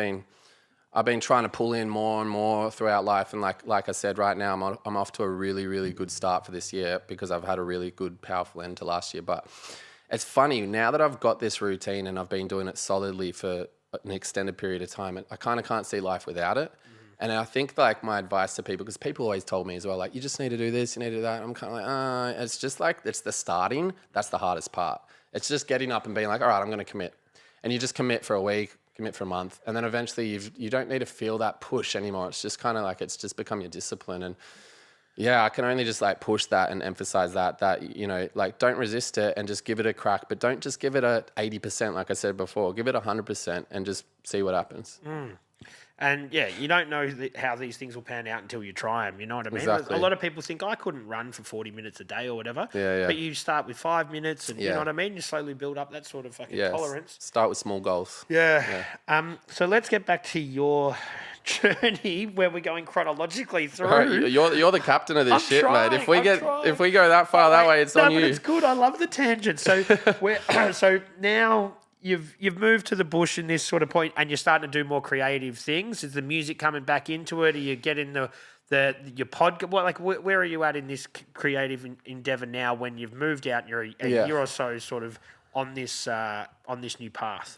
been trying to pull in more and more throughout life. And like I said, right now I'm off to a really, really good start for this year because I've had a really good, powerful end to last year. But it's funny, now that I've got this routine and I've been doing it solidly for an extended period of time, I kind of can't see life without it. And I think like my advice to people, because people always told me as well, like, you just need to do this, you need to do that. I'm kind of like, it's just like, it's the starting. That's the hardest part. It's just getting up and being like, all right, I'm going to commit. And you just commit for a week, commit for a month. And then eventually you don't need to feel that push anymore. It's just kind of like, it's just become your discipline. And yeah, I can only just like push that and emphasize that, you know, like don't resist it and just give it a crack, but don't just give it a 80%. Like I said before, give it 100% and just see what happens. And yeah, you don't know how these things will pan out until you try them. You know what I mean? Exactly. A lot of people think I couldn't run for 40 minutes a day or whatever. Yeah. But you start with 5 minutes, and you know what I mean? You slowly build up that sort of fucking tolerance. Start with small goals. Yeah. So let's get back to your journey where we're going chronologically through. Right, you're the captain of this shit, trying, mate. If we go that far that way, it's on you. But it's good. I love the tangent. So so now you've moved to the bush in this sort of point, and you're starting to do more creative things. Is the music coming back into it? Are you getting your podcast? Like where are you at in this creative endeavor now? When you've moved out, and you're a year or so sort of on this new path.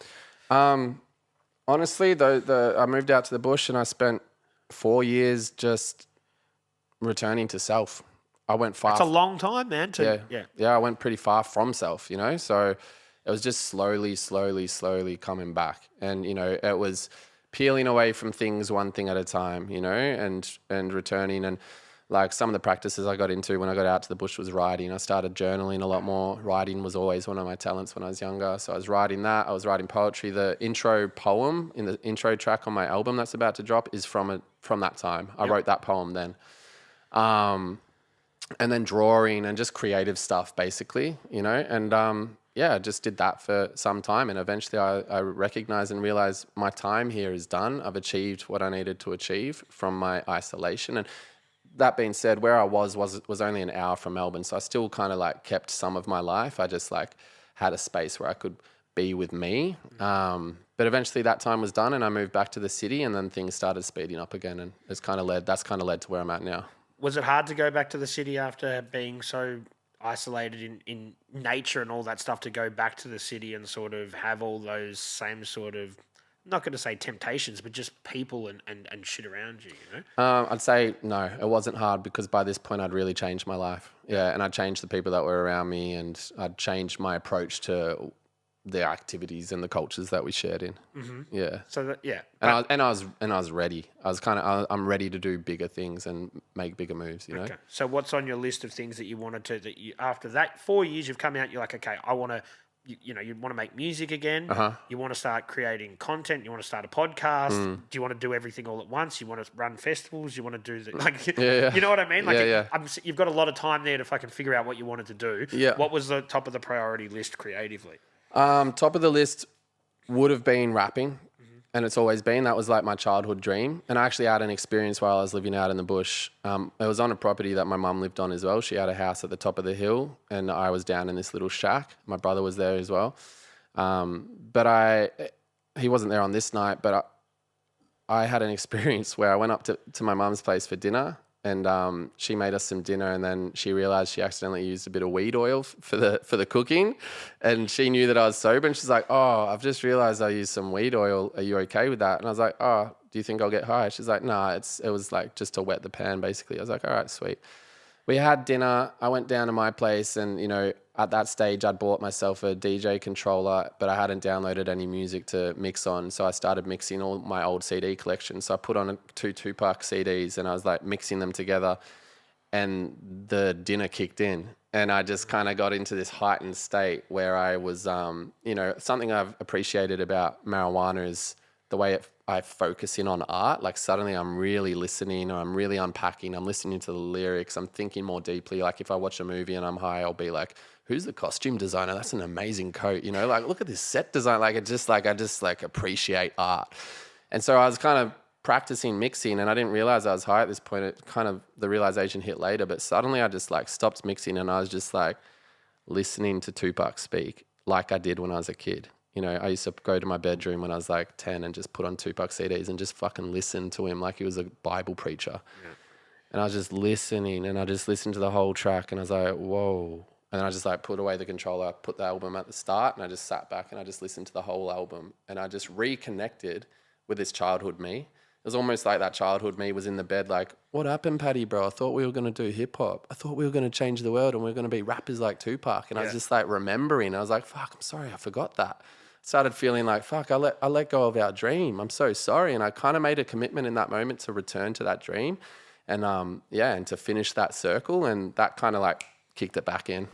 Honestly, though, I moved out to the bush and I spent 4 years just returning to self. I went far. It's a long time, man. Yeah, I went pretty far from self, you know. So it was just slowly coming back, and you know, it was peeling away from things one thing at a time, you know, and returning. And Like some of the practices I got into when I got out to the bush was writing. I started journaling a lot more. Writing was always one of my talents when I was younger. So I was writing that. I was writing poetry. The intro poem in the intro track on my album that's about to drop is from that time. I wrote that poem then. And then drawing and just creative stuff basically, you know, and I just did that for some time. And eventually I recognized and realized my time here is done. I've achieved what I needed to achieve from my isolation. And that being said, where I was only an hour from Melbourne. So I still kind of like kept some of my life. I just like had a space where I could be with me. But eventually that time was done and I moved back to the city and then things started speeding up again. And that's kind of led to where I'm at now. Was it hard to go back to the city after being so isolated in nature and all that stuff, to go back to the city and sort of have all those same sort of, I'm not going to say temptations, but just people and shit around you, you know? I'd say no, it wasn't hard because by this point I'd really changed my life. Yeah, and I'd changed the people that were around me and I'd changed my approach to the activities and the cultures that we shared in. Mm-hmm. Yeah. So that, And I was ready. I'm ready to do bigger things and make bigger moves, you know? Okay. So what's on your list of things that you wanted to, that you, after that 4 years you've come out, you're like, okay, I want to, you want to make music again. You want to start creating content. You want to start a podcast. Do you want to do everything all at once? You want to run festivals. You want to do you know what I mean? Like, you've got a lot of time there to fucking figure out what you wanted to do. Yeah. What was the top of the priority list creatively? Top of the list would have been rapping, and it's always been. That was like my childhood dream. And I actually had an experience while I was living out in the bush. It was on a property that my mum lived on as well. She had a house at the top of the hill, and I was down in this little shack. My brother was there as well. He wasn't there on this night, but I had an experience where I went up to my mum's place for dinner. And she made us some dinner, and then she realized she accidentally used a bit of weed oil for the cooking, and she knew that I was sober, and she's like, "Oh, I've just realized I used some weed oil. Are you okay with that?" And I was like, "Oh, do you think I'll get high?" She's like, "Nah, it was like just to wet the pan, basically." I was like, "All right, sweet." We had dinner. I went down to my place, and you know, at that stage, I'd bought myself a DJ controller, but I hadn't downloaded any music to mix on. So I started mixing all my old CD collection. So I put on 2 Tupac CDs, and I was like mixing them together, and the dinner kicked in, and I just kind of got into this heightened state where I was, you know, something I've appreciated about marijuana is the way I focus in on art. Like suddenly I'm really listening, or I'm really unpacking. I'm listening to the lyrics. I'm thinking more deeply. Like if I watch a movie and I'm high, I'll be like, who's the costume designer? That's an amazing coat. You know, like look at this set design. Like I just appreciate art. And so I was kind of practicing mixing, and I didn't realize I was high at this point. It kind of, the realization hit later, but suddenly I just like stopped mixing, and I was just like listening to Tupac speak like I did when I was a kid. You know, I used to go to my bedroom when I was like 10 and just put on Tupac CDs and just fucking listen to him like he was a Bible preacher. Yeah. And I was just listening, and I just listened to the whole track, and I was like, whoa. And I just like put away the controller, put the album at the start, and I just sat back and I just listened to the whole album, and I just reconnected with this childhood me. It was almost like that childhood me was in the bed like, what happened, Paddy, bro? I thought we were going to do hip-hop. I thought we were going to change the world and we were going to be rappers like Tupac. And I was just like remembering. I was like, fuck, I'm sorry, I forgot that. Started feeling like, fuck, I let go of our dream. I'm so sorry. And I kind of made a commitment in that moment to return to that dream and and to finish that circle. And that kind of like kicked it back in.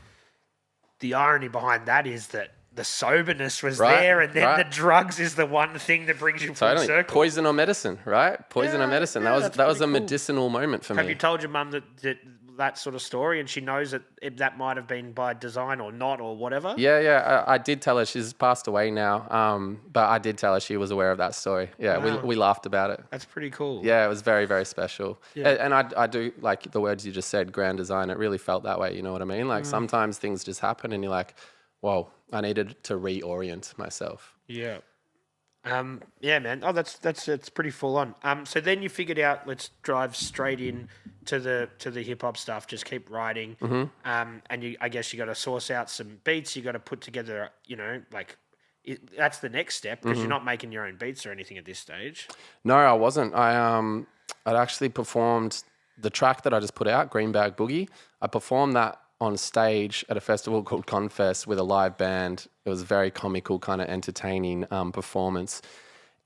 The irony behind that is that the soberness was there, and then the drugs is the one thing that brings you full circle. Poison or medicine, right? Poison or medicine. That was a medicinal moment for me. Have you told your mum that sort of story, and she knows that might have been by design or not or whatever? Yeah. I did tell her. She's passed away now, but I did tell her she was aware of that story. Yeah, wow. we laughed about it. That's pretty cool. Yeah, it was very, very special. Yeah. And I do, like the words you just said, grand design, it really felt that way, you know what I mean? Like sometimes things just happen and you're like, whoa, I needed to reorient myself. Yeah. Yeah, man. Oh, that's pretty full on. So then you figured out, let's drive straight in to the hip hop stuff. Just keep writing. Mm-hmm. And I guess you got to source out some beats. You got to put together, you know, like that's the next step, because you're not making your own beats or anything at this stage. No, I wasn't. I'd actually performed the track that I just put out, Greenbag Boogie. I performed that on stage at a festival called Confest with a live band. It was a very comical, kind of entertaining performance.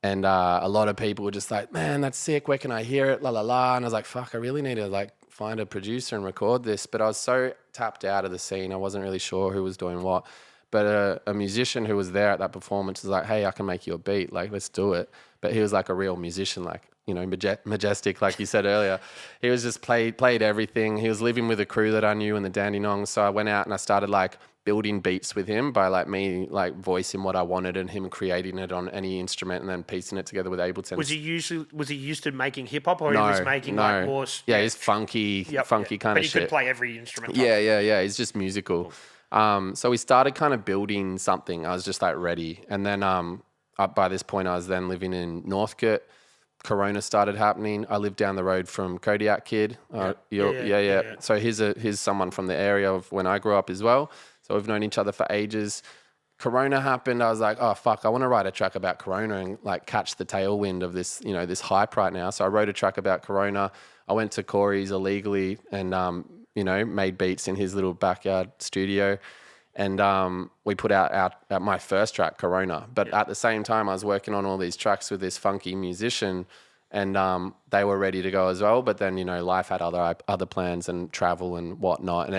And a lot of people were just like, man, that's sick. Where can I hear it? La, la, la. And I was like, fuck, I really need to like find a producer and record this. But I was so tapped out of the scene. I wasn't really sure who was doing what. But a musician who was there at that performance was like, hey, I can make you a beat. Like, let's do it. But he was like a real musician, like, you know, majestic, like you said earlier. He was just played everything. He was living with a crew that I knew in the Dandenongs. So I went out and I started like building beats with him by like me like voicing what I wanted and him creating it on any instrument and then piecing it together with Ableton. Was he used to making hip hop, or he was making like more? Yeah, he's funky kind of shit. But he could play every instrument. Yeah. He's just musical. So we started kind of building something. I was just like ready. And then by this point, I was then living in Northcote. Corona started happening. I lived down the road from Kodiak Kid. Yeah. So here's someone from the area of when I grew up as well. So we've known each other for ages. Corona happened. I was like, oh fuck, I want to write a track about Corona and like catch the tailwind of this, you know, this hype right now. So I wrote a track about Corona. I went to Corey's illegally and you know, made beats in his little backyard studio. And we put out my first track, Corona. But at the same time, I was working on all these tracks with this funky musician, and they were ready to go as well. But then, you know, life had other plans and travel and whatnot. And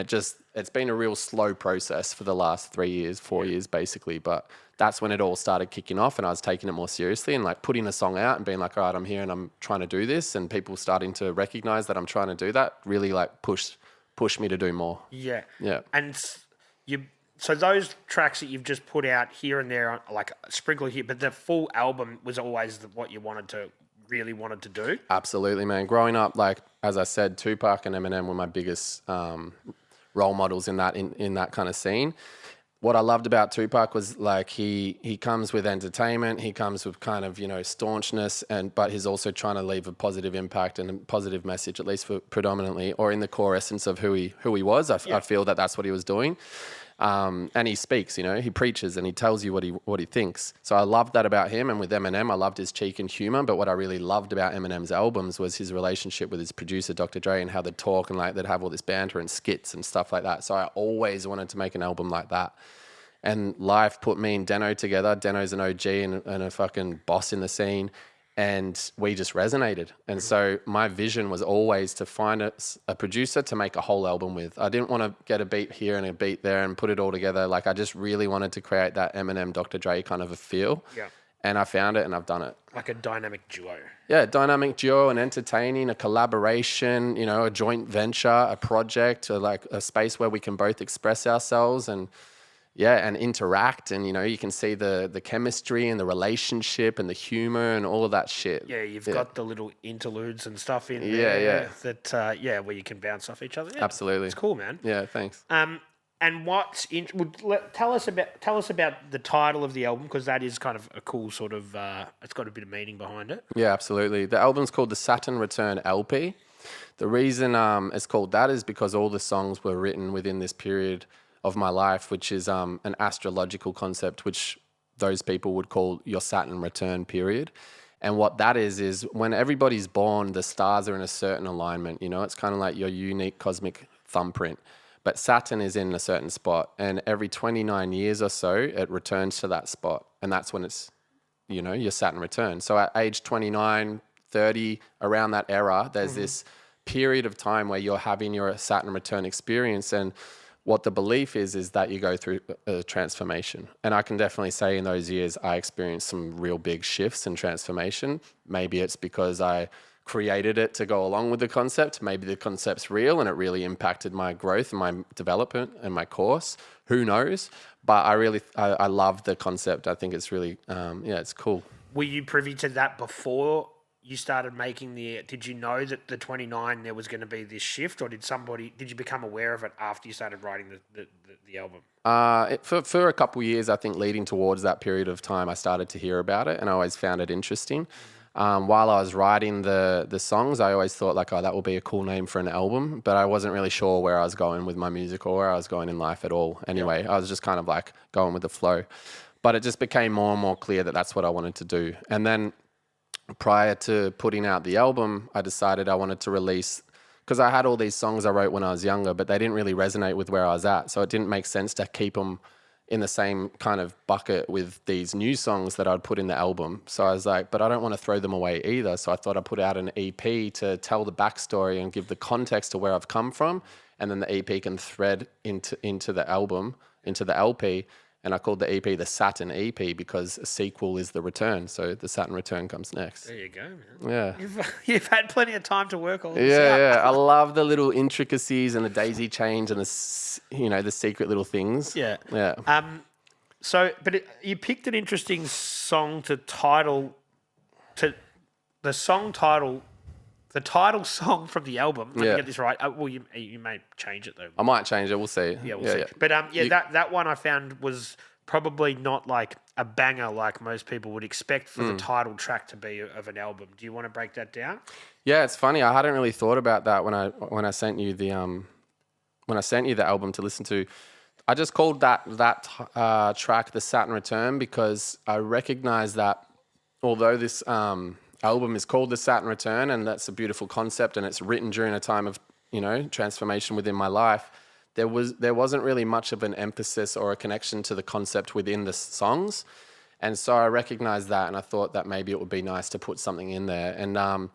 it's been a real slow process for the last 4 years, basically. But that's when it all started kicking off, and I was taking it more seriously and like putting a song out and being like, all right, I'm here and I'm trying to do this. And people starting to recognize that I'm trying to do that really like push me to do more. Yeah. And so those tracks that you've just put out here and there, like sprinkle here, but the full album was always what you really wanted to do? Absolutely, man. Growing up, like, as I said, Tupac and Eminem were my biggest role models in that kind of scene. What I loved about Tupac was like he comes with entertainment, he comes with kind of, you know, staunchness, but he's also trying to leave a positive impact and a positive message, at least for predominantly, or in the core essence of who he was. I feel that's what he was doing. And he speaks, you know, he preaches and he tells you what he thinks. So I loved that about him. And with Eminem, I loved his cheek and humor. But what I really loved about Eminem's albums was his relationship with his producer, Dr. Dre, and how they'd talk and like they'd have all this banter and skits and stuff like that. So I always wanted to make an album like that. And life put me and Deno together. Deno's an OG and a fucking boss in the scene. And we just resonated. And so my vision was always to find a producer to make a whole album with. I didn't want to get a beat here and a beat there and put it all together. Like, I just really wanted to create that Eminem, Dr. Dre kind of a feel. Yeah. And I found it and I've done it. Like a dynamic duo. Yeah, dynamic duo and entertaining, a collaboration, you know, a joint venture, a project, or like a space where we can both express ourselves and interact, and you know, you can see the chemistry and the relationship and the humor and all of that shit. Yeah, you've got the little interludes and stuff in there. That where you can bounce off each other. Yeah, absolutely, it's cool, man. Yeah, thanks. And tell us about the title of the album, because that is kind of a cool sort of. It's got a bit of meaning behind it. Yeah, absolutely. The album's called the Saturn Return LP. The reason it's called that is because all the songs were written within this period of my life, which is an astrological concept, which those people would call your Saturn return period. And what that is when everybody's born, the stars are in a certain alignment. You know, it's kind of like your unique cosmic thumbprint. But Saturn is in a certain spot, and every 29 years or so, it returns to that spot. And that's when it's, you know, your Saturn return. So at age 29, 30, around that era, there's this period of time where you're having your Saturn return experience. And what the belief is that you go through a transformation. And I can definitely say in those years, I experienced some real big shifts and transformation. Maybe it's because I created it to go along with the concept. Maybe the concept's real and it really impacted my growth and my development and my course. Who knows? But I love the concept. I think it's really, it's cool. Were you privy to that before you started making did you know that the 29 there was going to be this shift, or did you become aware of it after you started writing the album? For a couple of years, I think leading towards that period of time, I started to hear about it and I always found it interesting. While I was writing the songs, I always thought like, oh, that will be a cool name for an album, but I wasn't really sure where I was going with my music or where I was going in life at all. Anyway, I was just kind of like going with the flow, but it just became more and more clear that that's what I wanted to do. And then prior to putting out the album, I decided I wanted to release, because I had all these songs I wrote when I was younger, but they didn't really resonate with where I was at. So it didn't make sense to keep them in the same kind of bucket with these new songs that I'd put in the album. So I was like, but I don't want to throw them away either. So I thought I'd put out an EP to tell the backstory and give the context to where I've come from. And then the EP can thread into the album, into the LP. And I called the EP the Saturn EP because a sequel is the return. So the Saturn Return comes next. There you go, man. Yeah. You've had plenty of time to work all this Yeah, out. yeah. I love the little intricacies and the daisy chains and the secret little things. Yeah. Yeah. You picked an interesting song to the song title. The title song from the album. Let me get this right. Well, you may change it though. I might change it. We'll see. Yeah, we'll see. But that one I found was probably not like a banger like most people would expect for the title track to be of an album. Do you want to break that down? Yeah, it's funny. I hadn't really thought about that when I sent you the album to listen to. I just called that track the Saturn Return because I recognize that although this album is called the Saturn Return, and that's a beautiful concept, and it's written during a time of transformation within my life. There wasn't really much of an emphasis or a connection to the concept within the songs, and so I recognized that, and I thought that maybe it would be nice to put something in there. And I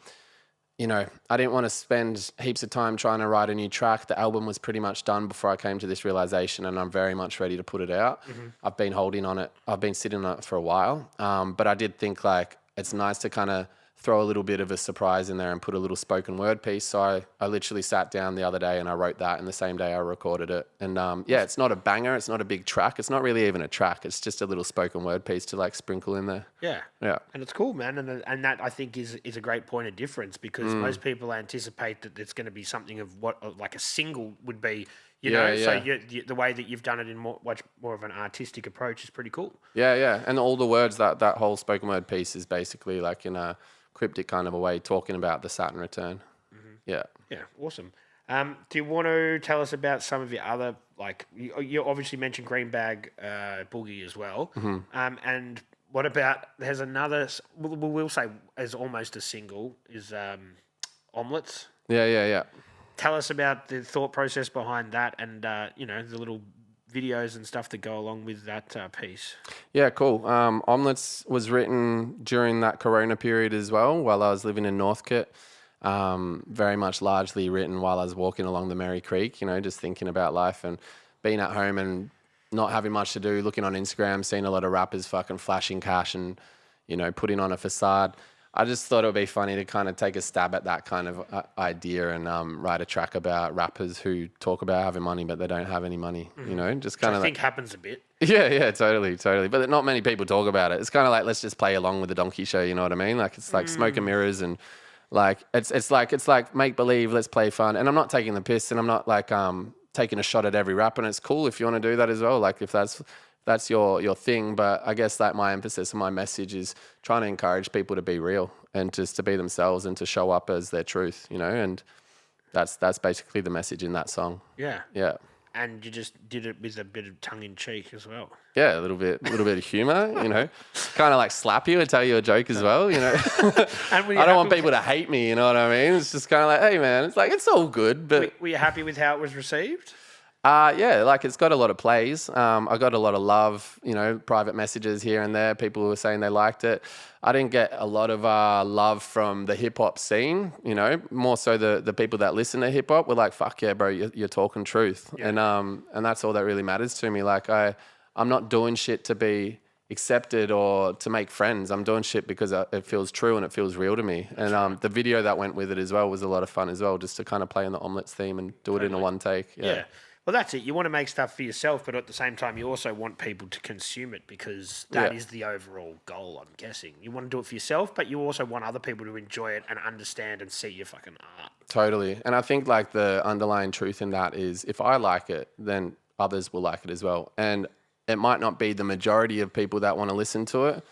didn't want to spend heaps of time trying to write a new track. The album was pretty much done before I came to this realization, and I'm very much ready to put it out. Mm-hmm. I've been holding on it. I've been sitting on it for a while, but I did think like it's nice to kind of throw a little bit of a surprise in there and put a little spoken word piece. So I literally sat down the other day and I wrote that, and the same day I recorded it. And it's not a banger. It's not a big track. It's not really even a track. It's just a little spoken word piece to like sprinkle in there. Yeah. Yeah. And it's cool, man. And that I think is a great point of difference because most people anticipate that it's going to be something of what like a single would be. So the way that you've done it in much more of an artistic approach is pretty cool. Yeah, yeah. And all the words, that whole spoken word piece is basically like in a cryptic kind of a way talking about the Saturn Return. Mm-hmm. Yeah. Yeah, awesome. Do you want to tell us about some of your other, like, you obviously mentioned Greenbag Boogie as well. Mm-hmm. And what about, there's another, we'll say as almost a single, is Omelets. Yeah. Tell us about the thought process behind that and, the little videos and stuff that go along with that piece. Yeah, cool. Omelets was written during that Corona period as well, while I was living in Northcote. Very much largely written while I was walking along the Merry Creek, just thinking about life and being at home and not having much to do, looking on Instagram, seeing a lot of rappers fucking flashing cash and, putting on a facade. I just thought it would be funny to kind of take a stab at that kind of idea and write a track about rappers who talk about having money but they don't have any money, just kind of. I think happens a bit. Yeah, totally. But not many people talk about it. It's kind of like, let's just play along with the donkey show, you know what I mean? Like it's like smoke and mirrors and like it's like make believe, let's play fun. And I'm not taking the piss and I'm not like taking a shot at every rapper, and it's cool if you want to do that as well. Like if that's your thing, but I guess like my emphasis and my message is trying to encourage people to be real and just to be themselves and to show up as their truth, and that's basically the message in that song. Yeah. Yeah. And you just did it with a bit of tongue in cheek as well. Yeah, a little bit of humor, kind of like slap you and tell you a joke as well, I don't want people to hate me, you know what I mean? It's just kind of like, hey man, it's like, it's all good, but. Were you happy with how it was received? Yeah, like it's got a lot of plays. I got a lot of love, private messages here and there. People were saying they liked it. I didn't get a lot of love from the hip hop scene, more so the people that listen to hip hop were like, fuck yeah, bro, you're talking truth. Yeah. And that's all that really matters to me. Like I'm not doing shit to be accepted or to make friends. I'm doing shit because it feels true and it feels real to me. And the video that went with it as well was a lot of fun as well, just to kind of play on the Omelets theme and do it in a one take. Yeah. Well, that's it. You want to make stuff for yourself, but at the same time, you also want people to consume it because that is the overall goal, I'm guessing. You want to do it for yourself, but you also want other people to enjoy it and understand and see your fucking art. Totally. And I think like the underlying truth in that is if I like it, then others will like it as well. And it might not be the majority of people that want to listen to it,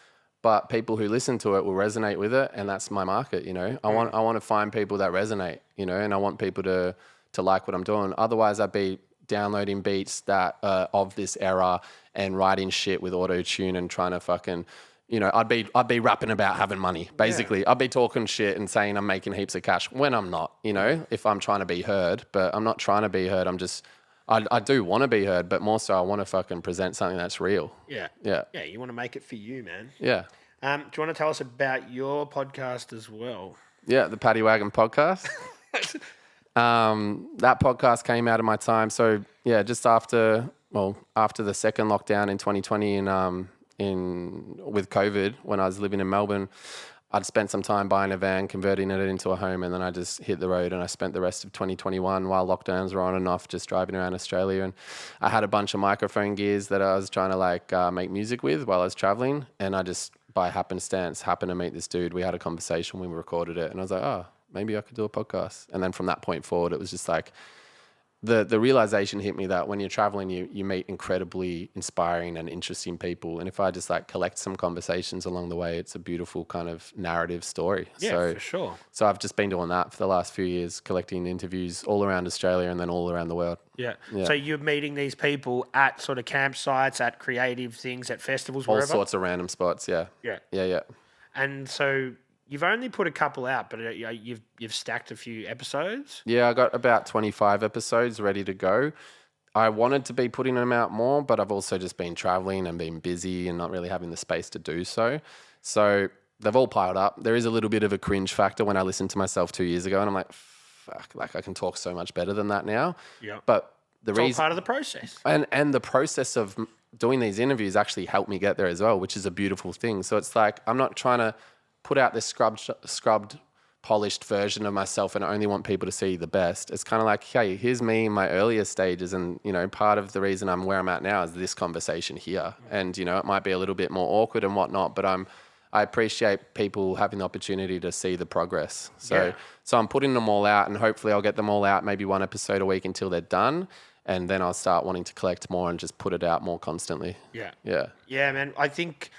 but people who listen to it will resonate with it, and that's my market, I want to find people that resonate, and I want people to like what I'm doing. Otherwise, I'd be downloading beats that of this era and writing shit with auto-tune and trying to fucking, I'd be rapping about having money, basically. Yeah. I'd be talking shit and saying I'm making heaps of cash when I'm not, if I'm trying to be heard, but I'm not trying to be heard. I do want to be heard, but more so I want to fucking present something that's real. Yeah. Yeah. Yeah, you want to make it for you, man. Yeah. Do you want to tell us about your podcast as well? Yeah, the Paddy Wagon podcast. That podcast came out of my time. So yeah, just after the second lockdown in 2020 in with COVID, when I was living in Melbourne, I'd spent some time buying a van, converting it into a home, and then I just hit the road, and I spent the rest of 2021 while lockdowns were on and off just driving around Australia. And I had a bunch of microphone gears that I was trying to make music with while I was traveling, and I just by happenstance happened to meet this dude. We had a conversation, we recorded it, and I was like, oh, maybe I could do a podcast. And then from that point forward, it was just like the realization hit me that when you're traveling, you meet incredibly inspiring and interesting people. And if I just collect some conversations along the way, it's a beautiful kind of narrative story. Yeah, for sure. So I've just been doing that for the last few years, collecting interviews all around Australia and then all around the world. Yeah. So you're meeting these people at sort of campsites, at creative things, at festivals, wherever? All sorts of random spots, yeah. Yeah. Yeah. And so you've only put a couple out, but you've stacked a few episodes. Yeah, I got about 25 episodes ready to go. I wanted to be putting them out more, but I've also just been traveling and been busy and not really having the space to do so. So they've all piled up. There is a little bit of a cringe factor when I listened to myself 2 years ago, and I'm like, fuck, I can talk so much better than that now. Yeah. But it's all part of the process. And the process of doing these interviews actually helped me get there as well, which is a beautiful thing. So it's like I'm not trying to put out this scrubbed, polished version of myself and I only want people to see the best. It's kind of like, hey, here's me in my earlier stages, and part of the reason I'm where I'm at now is this conversation here. And it might be a little bit more awkward and whatnot, but I appreciate people having the opportunity to see the progress. So I'm putting them all out, and hopefully I'll get them all out, maybe one episode a week until they're done. And then I'll start wanting to collect more and just put it out more constantly. Yeah. Yeah. Yeah, man. I think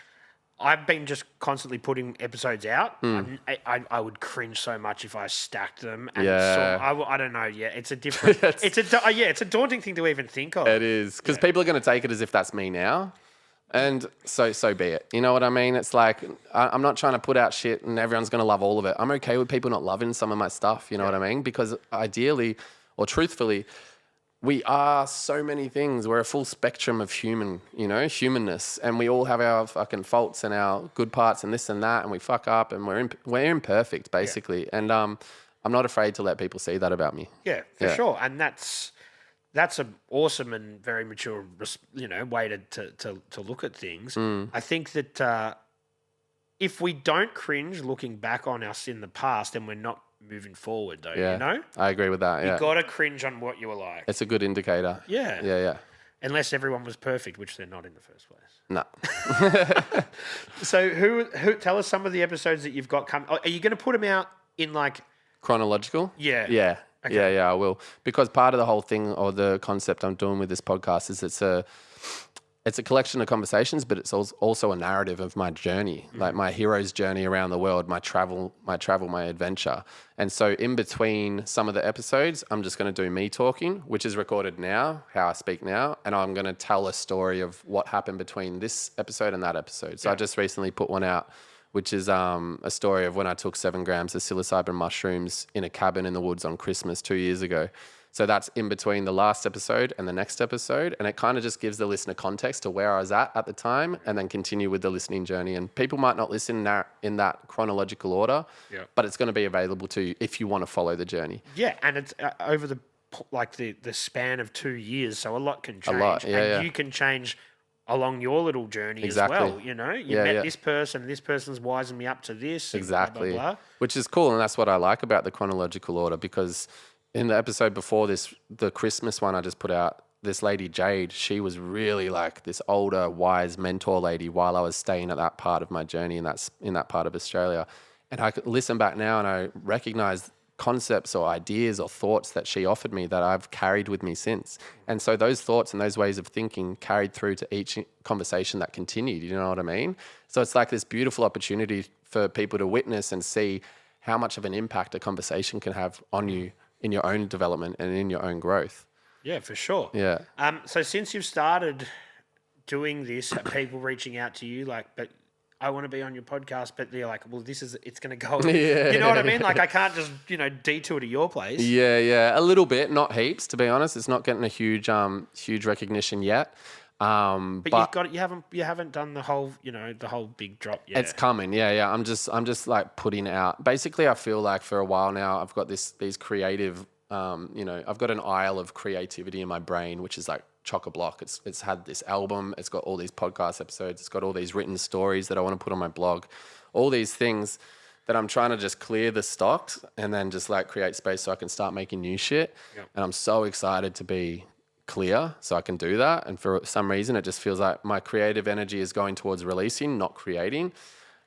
I've been just constantly putting episodes out. I would cringe so much if I stacked them. And I don't know. Yeah, it's a different. It's a daunting thing to even think of. It is, because people are going to take it as if that's me now, and so be it. You know what I mean? It's like I'm not trying to put out shit and everyone's going to love all of it. I'm okay with people not loving some of my stuff. You know what I mean? Because ideally, or truthfully, we are so many things. We're a full spectrum of humanness, and we all have our fucking faults and our good parts and this and that, and we fuck up and we're imperfect basically. And I'm not afraid to let people see that about me. Yeah, for sure. And that's an awesome and very mature, way to look at things. I think that if we don't cringe looking back on us in the past, then we're not moving forward, though. I agree with that. You got to cringe on what you were like. It's a good indicator. Yeah. Unless everyone was perfect, which they're not in the first place. No. So who tell us some of the episodes that you've got coming. Are you going to put them out in chronological? Yeah. Yeah. Okay. Yeah, I will. Because part of the whole thing, or the concept I'm doing with this podcast, is it's a collection of conversations, but it's also a narrative of my journey, like my hero's journey around the world, my travel, my adventure. And so in between some of the episodes, I'm just going to do me talking, which is recorded now, how I speak now, and I'm going to tell a story of what happened between this episode and that episode. So I just recently put one out, which is a story of when I took 7 grams of psilocybin mushrooms in a cabin in the woods on Christmas 2 years ago. So that's in between the last episode and the next episode. And it kind of just gives the listener context to where I was at the time, and then continue with the listening journey. And people might not listen in that chronological order, but it's going to be available to you if you want to follow the journey. Yeah, and it's over the span of 2 years, so a lot can change. A lot, you can change along your little journey as well. You met this person, this person's wisened me up to this. Exactly. Blah, blah, blah. Which is cool, and that's what I like about the chronological order, because in the episode before this, the Christmas one I just put out, this lady Jade, she was really like this older, wise mentor lady while I was staying at that part of my journey in that part of Australia. And I could listen back now and I recognize concepts or ideas or thoughts that she offered me that I've carried with me since. And so those thoughts and those ways of thinking carried through to each conversation that continued, you know what I mean? So it's like this beautiful opportunity for people to witness and see how much of an impact a conversation can have on you in your own development and in your own growth. Yeah, for sure. Yeah. So since you've started doing this, people reaching out to you, but I want to be on your podcast, but they're like, well, it's going to go. Yeah. You know what I mean? Like I can't just, detour to your place. Yeah, a little bit, not heaps, to be honest. It's not getting a huge recognition yet. But you haven't done the whole big drop yet. It's coming, yeah. I'm just like putting out. Basically, I feel like for a while now, I've got these creative, I've got an aisle of creativity in my brain, which is like chock-a-block. It's had this album, it's got all these podcast episodes, it's got all these written stories that I want to put on my blog, all these things that I'm trying to just clear the stocks and then just like create space so I can start making new shit. Yep. And I'm so excited to be clear so I can do that. And for some reason, it just feels like my creative energy is going towards releasing, not creating.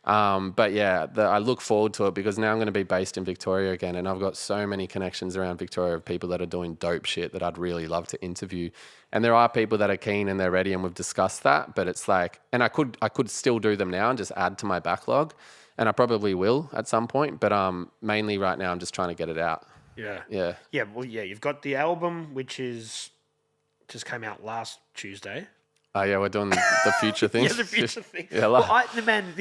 But yeah, I look forward to it because now I'm going to be based in Victoria again. And I've got so many connections around Victoria of people that are doing dope shit that I'd really love to interview. And there are people that are keen and they're ready and we've discussed that. But it's like, and I could still do them now and just add to my backlog. And I probably will at some point. But mainly right now, I'm just trying to get it out. Yeah. Yeah. Yeah. Well, yeah, you've got the album, which just came out last Tuesday. Oh, yeah, we're doing the future thing. Yeah, the future thing. Yeah,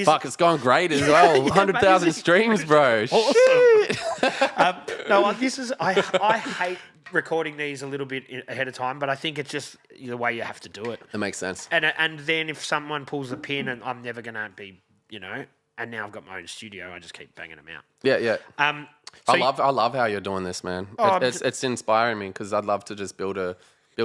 Fuck, it's gone great as well. 100,000 streams, bro. Awesome. I hate recording these a little bit ahead of time, but I think it's just the way you have to do it. That makes sense. And then if someone pulls the pin and I'm never going to be, and now I've got my own studio, I just keep banging them out. Yeah. So I love how you're doing this, man. It's inspiring me because I'd love to just build a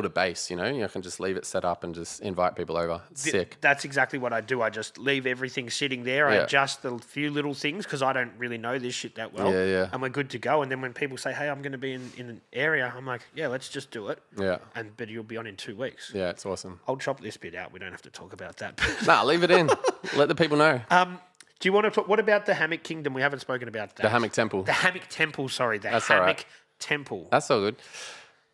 base, I can just leave it set up and just invite people over. It's sick. That's exactly what I do. I just leave everything sitting there. I adjust the few little things because I don't really know this shit that well. Yeah. And we're good to go. And then when people say, hey, I'm going to be in an area, I'm like, yeah, let's just do it. Yeah. But you'll be on in 2 weeks. Yeah, it's awesome. I'll chop this bit out. We don't have to talk about that. Nah, leave it in. Let the people know. Do you want to talk, what about the Hammock Kingdom? We haven't spoken about that. The Hammock Temple. The Hammock Temple, sorry. That's Hammock all right. Temple. That's all good.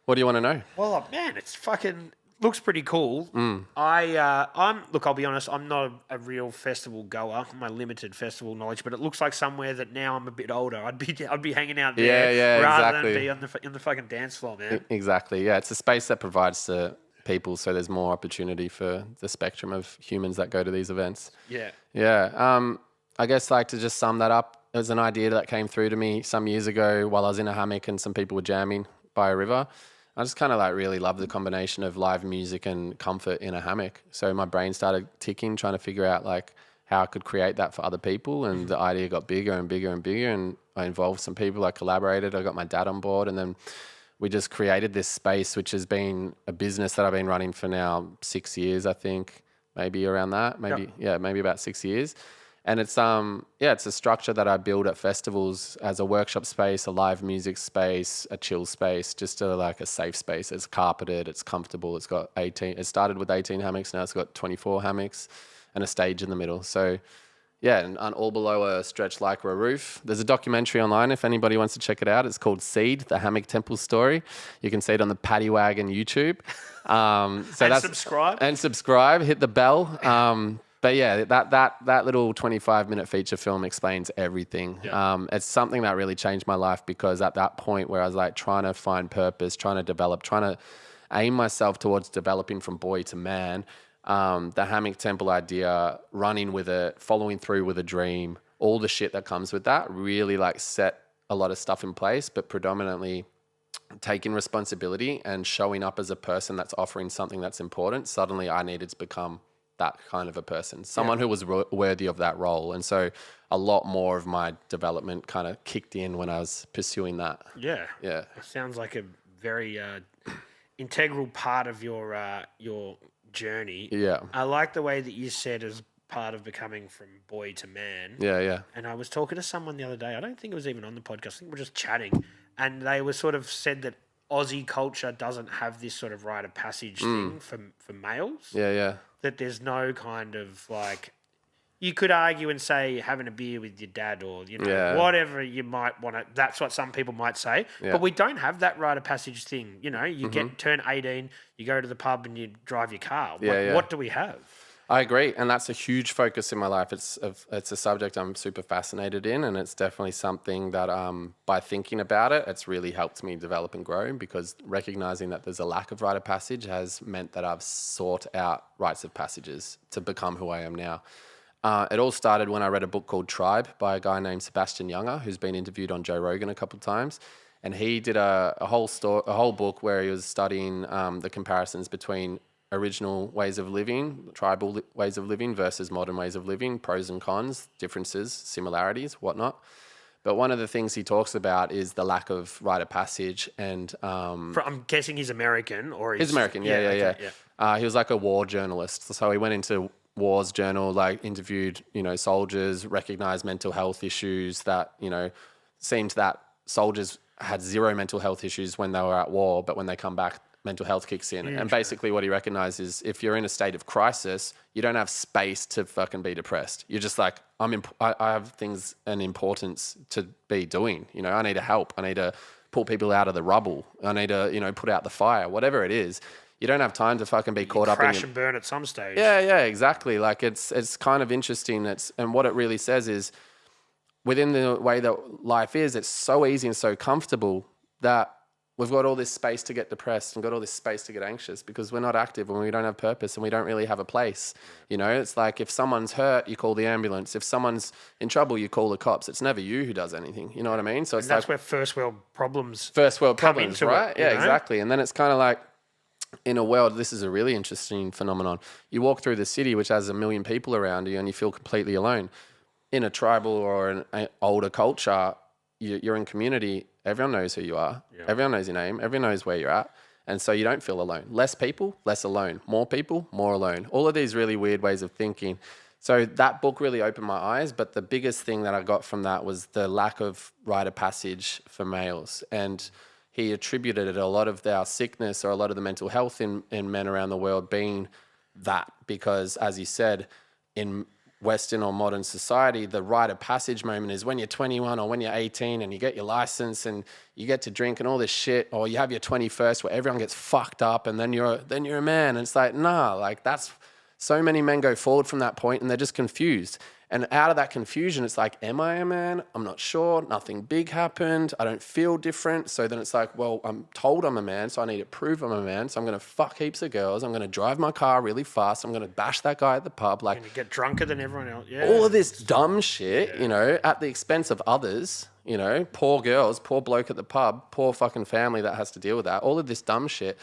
What do you want to know? Well, man, it's fucking looks pretty cool. I'll be honest, I'm not a real festival goer. My limited festival knowledge, but it looks like somewhere that now I'm a bit older. I'd be hanging out there rather than be in the fucking dance floor, man. Exactly. Yeah, it's a space that provides to people, so there's more opportunity for the spectrum of humans that go to these events. Yeah. Yeah. I guess like to just sum that up, it was an idea that came through to me some years ago while I was in a hammock and some people were jamming by a river. I just kind of like really love the combination of live music and comfort in a hammock. So my brain started ticking, trying to figure out like how I could create that for other people. And the idea got bigger and bigger and bigger. And I involved some people, I collaborated, I got my dad on board. And then we just created this space, which has been a business that I've been running for now 6 years, I think, maybe around that, maybe about 6 years. And it's it's a structure that I build at festivals as a workshop space, a live music space, a chill space, just a safe space. It's carpeted, it's comfortable. It's got 18. It started with 18 hammocks, now it's got 24 hammocks, and a stage in the middle. So, yeah, and all below a stretch like a roof. There's a documentary online if anybody wants to check it out. It's called Seed, the Hammock Temple Story. You can see it on the Paddy Wagon YouTube. Subscribe. Hit the bell. But yeah, that little 25-minute feature film explains everything. Yeah. It's something that really changed my life because at that point where I was like trying to find purpose, trying to develop, trying to aim myself towards developing from boy to man, the Hammock Temple idea, running with it, following through with a dream, all the shit that comes with that really like set a lot of stuff in place, but predominantly taking responsibility and showing up as a person that's offering something that's important. Suddenly I needed to become that kind of a person, someone who was worthy of that role. And so a lot more of my development kind of kicked in when I was pursuing that. Yeah. It sounds like a very integral part of your journey. Yeah. I like the way that you said as part of becoming from boy to man. Yeah. And I was talking to someone the other day, I don't think it was even on the podcast, I think we're just chatting, and they were sort of said that Aussie culture doesn't have this sort of rite of passage thing for males. Yeah. That there's no kind of like, you could argue and say having a beer with your dad or, whatever you might want to, that's what some people might say. Yeah. But we don't have that rite of passage thing. You turn 18, you go to the pub and you drive your car. What do we have? I agree. And that's a huge focus in my life. It's a subject I'm super fascinated in. And it's definitely something that by thinking about it, it's really helped me develop and grow, because recognizing that there's a lack of rite of passage has meant that I've sought out rites of passages to become who I am now. It all started when I read a book called Tribe by a guy named Sebastian Junger, who's been interviewed on Joe Rogan a couple of times. And he did a whole book where he was studying the comparisons between original ways of living, tribal ways of living versus modern ways of living, pros and cons, differences, similarities, whatnot. But one of the things he talks about is the lack of rite of passage. And I'm guessing he's American, or he's American. Yeah. He was like a war journalist, so he went into Wars Journal, like interviewed soldiers, recognized mental health issues that seemed that soldiers had zero mental health issues when they were at war, but when they come back, mental health kicks in. And basically what he recognized is if you're in a state of crisis, you don't have space to fucking be depressed. You're just like, I have things and importance to be doing. I need to help. I need to pull people out of the rubble. I need to, put out the fire, whatever it is. You don't have time to fucking be caught up in crash and burn at some stage. Yeah, exactly. Like it's kind of interesting. And what it really says is within the way that life is, it's so easy and so comfortable that we've got all this space to get depressed and got all this space to get anxious because we're not active and we don't have purpose and we don't really have a place. It's like if someone's hurt, you call the ambulance. If someone's in trouble, you call the cops. It's never you who does anything. You know what I mean? So that's where first world problems right? Yeah, exactly. And then it's kind of like in a world, this is a really interesting phenomenon. You walk through the city, which has 1 million people around you and you feel completely alone. In a tribal or an older culture, you're in community, everyone knows who you are. Yeah. Everyone knows your name. Everyone knows where you're at. And so you don't feel alone. Less people, less alone. More people, more alone. All of these really weird ways of thinking. So that book really opened my eyes. But the biggest thing that I got from that was the lack of rite of passage for males. And he attributed a lot of our sickness or a lot of the mental health in men around the world being that. Because as you said, in Western or modern society, the rite of passage moment is when you're 21 or when you're 18 and you get your license and you get to drink and all this shit, or you have your 21st where everyone gets fucked up and then you're a man. And it's like, nah, like that's so many men go forward from that point and they're just confused. And out of that confusion, it's like, am I a man? I'm not sure. Nothing big happened. I don't feel different. So then it's like, well, I'm told I'm a man, so I need to prove I'm a man. So I'm going to fuck heaps of girls. I'm going to drive my car really fast. I'm going to bash that guy at the pub. Like, and you get drunker than everyone else. Yeah. All of this dumb shit, at the expense of others, poor girls, poor bloke at the pub, poor fucking family that has to deal with that. All of this dumb shit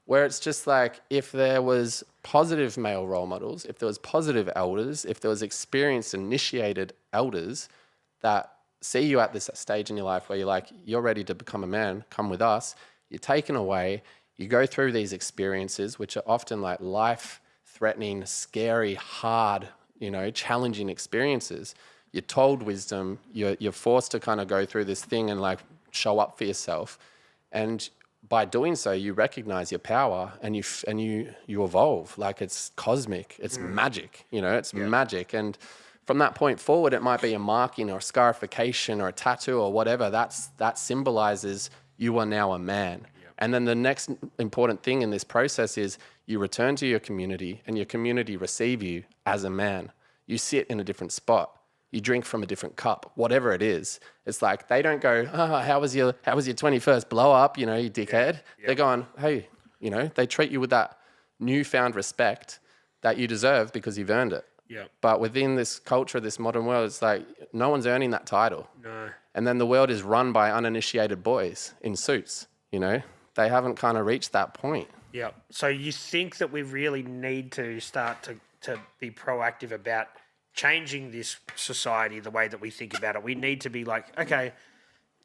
where it's just like if there was positive male role models, if there was positive elders, if there was experienced, initiated elders that see you at this stage in your life where you're like, you're ready to become a man, come with us, you're taken away, you go through these experiences, which are often like life-threatening, scary, hard, challenging experiences. You're told wisdom, you're forced to kind of go through this thing and like show up for yourself. And by doing so, you recognize your power and you evolve. Like it's cosmic, it's magic, it's magic. And from that point forward, it might be a marking or a scarification or a tattoo or whatever. That symbolizes you are now a man. Yep. And then the next important thing in this process is you return to your community and your community receive you as a man. You sit in a different spot. You drink from a different cup, whatever it is. It's like they don't go, how was your 21st blow up, you dickhead. Yeah. They're going, hey, they treat you with that newfound respect that you deserve because you've earned it. Yeah. But within this culture, this modern world, it's like no one's earning that title. No. And then the world is run by uninitiated boys in suits, They haven't kind of reached that point. Yeah. So you think that we really need to start to be proactive about changing this society, the way that we think about it. We need to be like, okay,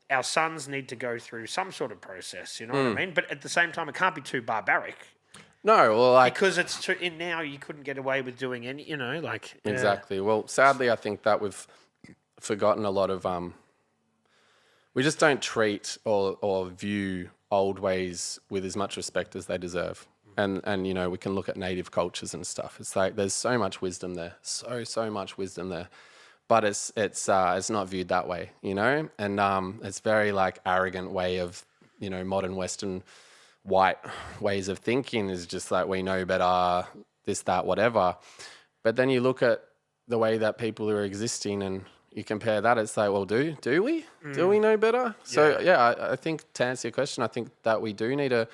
our sons need to go through some sort of process, what I mean? But at the same time, it can't be too barbaric. No, well, because it's too, in now you couldn't get away with doing any, Exactly. Well, sadly, I think that we've forgotten a lot of, we just don't treat or view old ways with as much respect as they deserve. And we can look at native cultures and stuff. It's like there's so much wisdom there, so much wisdom there, but it's not viewed that way, And it's very like arrogant way of modern Western white ways of thinking is just like we know better, this, that, whatever. But then you look at the way that people are existing and you compare that, it's like, well, do we? Do we know better? So I think to answer your question, I think that we do need to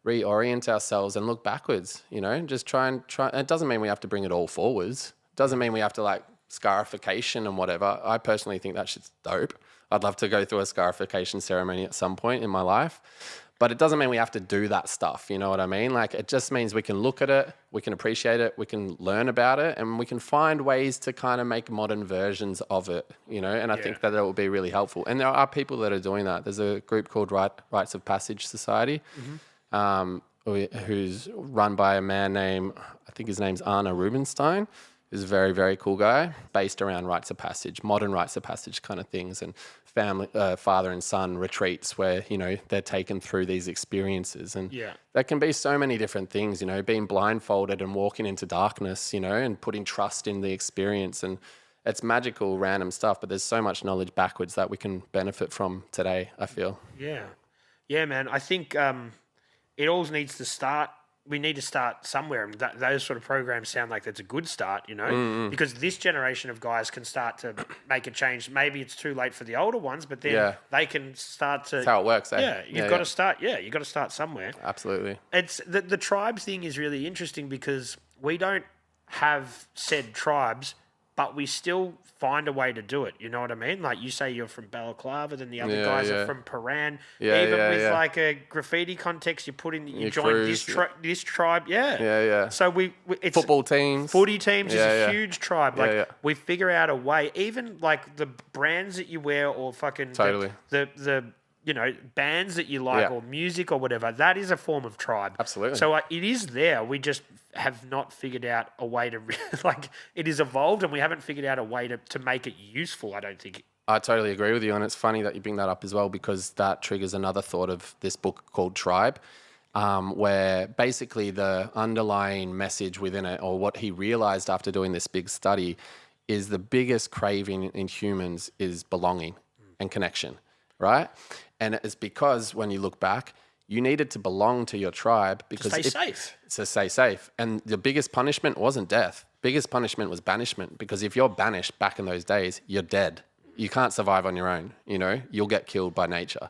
reorient ourselves and look backwards, just try. It doesn't mean we have to bring it all forwards. It doesn't mean we have to like scarification and whatever. I personally think that shit's dope. I'd love to go through a scarification ceremony at some point in my life. But it doesn't mean we have to do that stuff, you know what I mean? Like, it just means we can look at it, we can appreciate it, we can learn about it, and we can find ways to kind of make modern versions of it, you know? And I think that will be really helpful. And there are people that are doing that. There's a group called Rites of Passage Society, who's run by a man named, I think his name's Arna Rubinstein. He's a very, very cool guy, based around rites of passage, modern rites of passage kind of things, and family, father and son retreats where, you know, they're taken through these experiences. And that can be so many different things, you know, being blindfolded and walking into darkness, you know, and putting trust in the experience. And it's magical, random stuff, but there's so much knowledge backwards that we can benefit from today, I feel. Yeah. Yeah, man. I think it all needs to start. We need to start somewhere, and those sort of programs sound like that's a good start, you know, because this generation of guys can start to make a change. Maybe it's too late for the older ones, but then they can start to. That's how it works, eh? Yeah, you've got to start. Yeah, you've got to start somewhere. Absolutely. It's the tribes thing is really interesting because we don't have said tribes, but we still find a way to do it. You know what I mean? Like you say, you're from Balaclava, then the other guys are from Paran. Even with like a graffiti context, you put in, you join this tribe. Yeah. So it's football teams, footy teams is a huge tribe. Like we figure out a way. Even like the brands that you wear, or fucking the you know, bands that you like or music or whatever, that is a form of tribe. Absolutely. So it is there. We just have not figured out a way to, like, it is evolved and we haven't figured out a way to make it useful, I don't think. I totally agree with you. And it's funny that you bring that up as well, because that triggers another thought of this book called Tribe, where basically the underlying message within it, or what he realized after doing this big study, is the biggest craving in humans is belonging and connection, right? And it's because when you look back, you needed to belong to your tribe because to stay safe. And the biggest punishment wasn't death. Biggest punishment was banishment, because if you're banished back in those days, you're dead. You can't survive on your own, you know, you'll get killed by nature.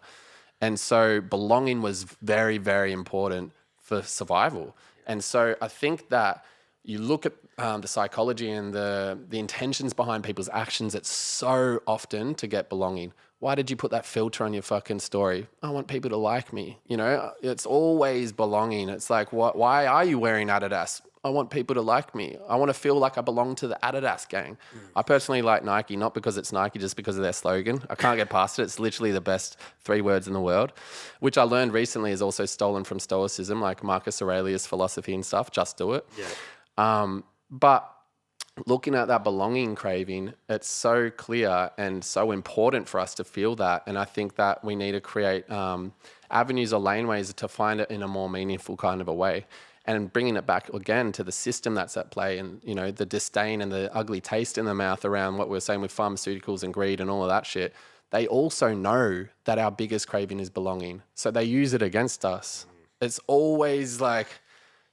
And so belonging was very, very important for survival. And so I think that you look at the psychology and the intentions behind people's actions, it's so often to get belonging. Why did you put that filter on your fucking story? I want people to like me. You know, it's always belonging. It's like, why are you wearing Adidas? I want people to like me. I want to feel like I belong to the Adidas gang. I personally like Nike, not because it's Nike, just because of their slogan. I can't get past it. It's literally the best 3 words in the world, which I learned recently is also stolen from Stoicism, like Marcus Aurelius' philosophy and stuff. Just do it. Yeah. But looking at that belonging craving, it's so clear and so important for us to feel that. And I think that we need to create avenues or laneways to find it in a more meaningful kind of a way. And bringing it back again to the system that's at play, and, you know, the disdain and the ugly taste in the mouth around what we're saying with pharmaceuticals and greed and all of that shit. They also know that our biggest craving is belonging. So they use it against us. It's always like,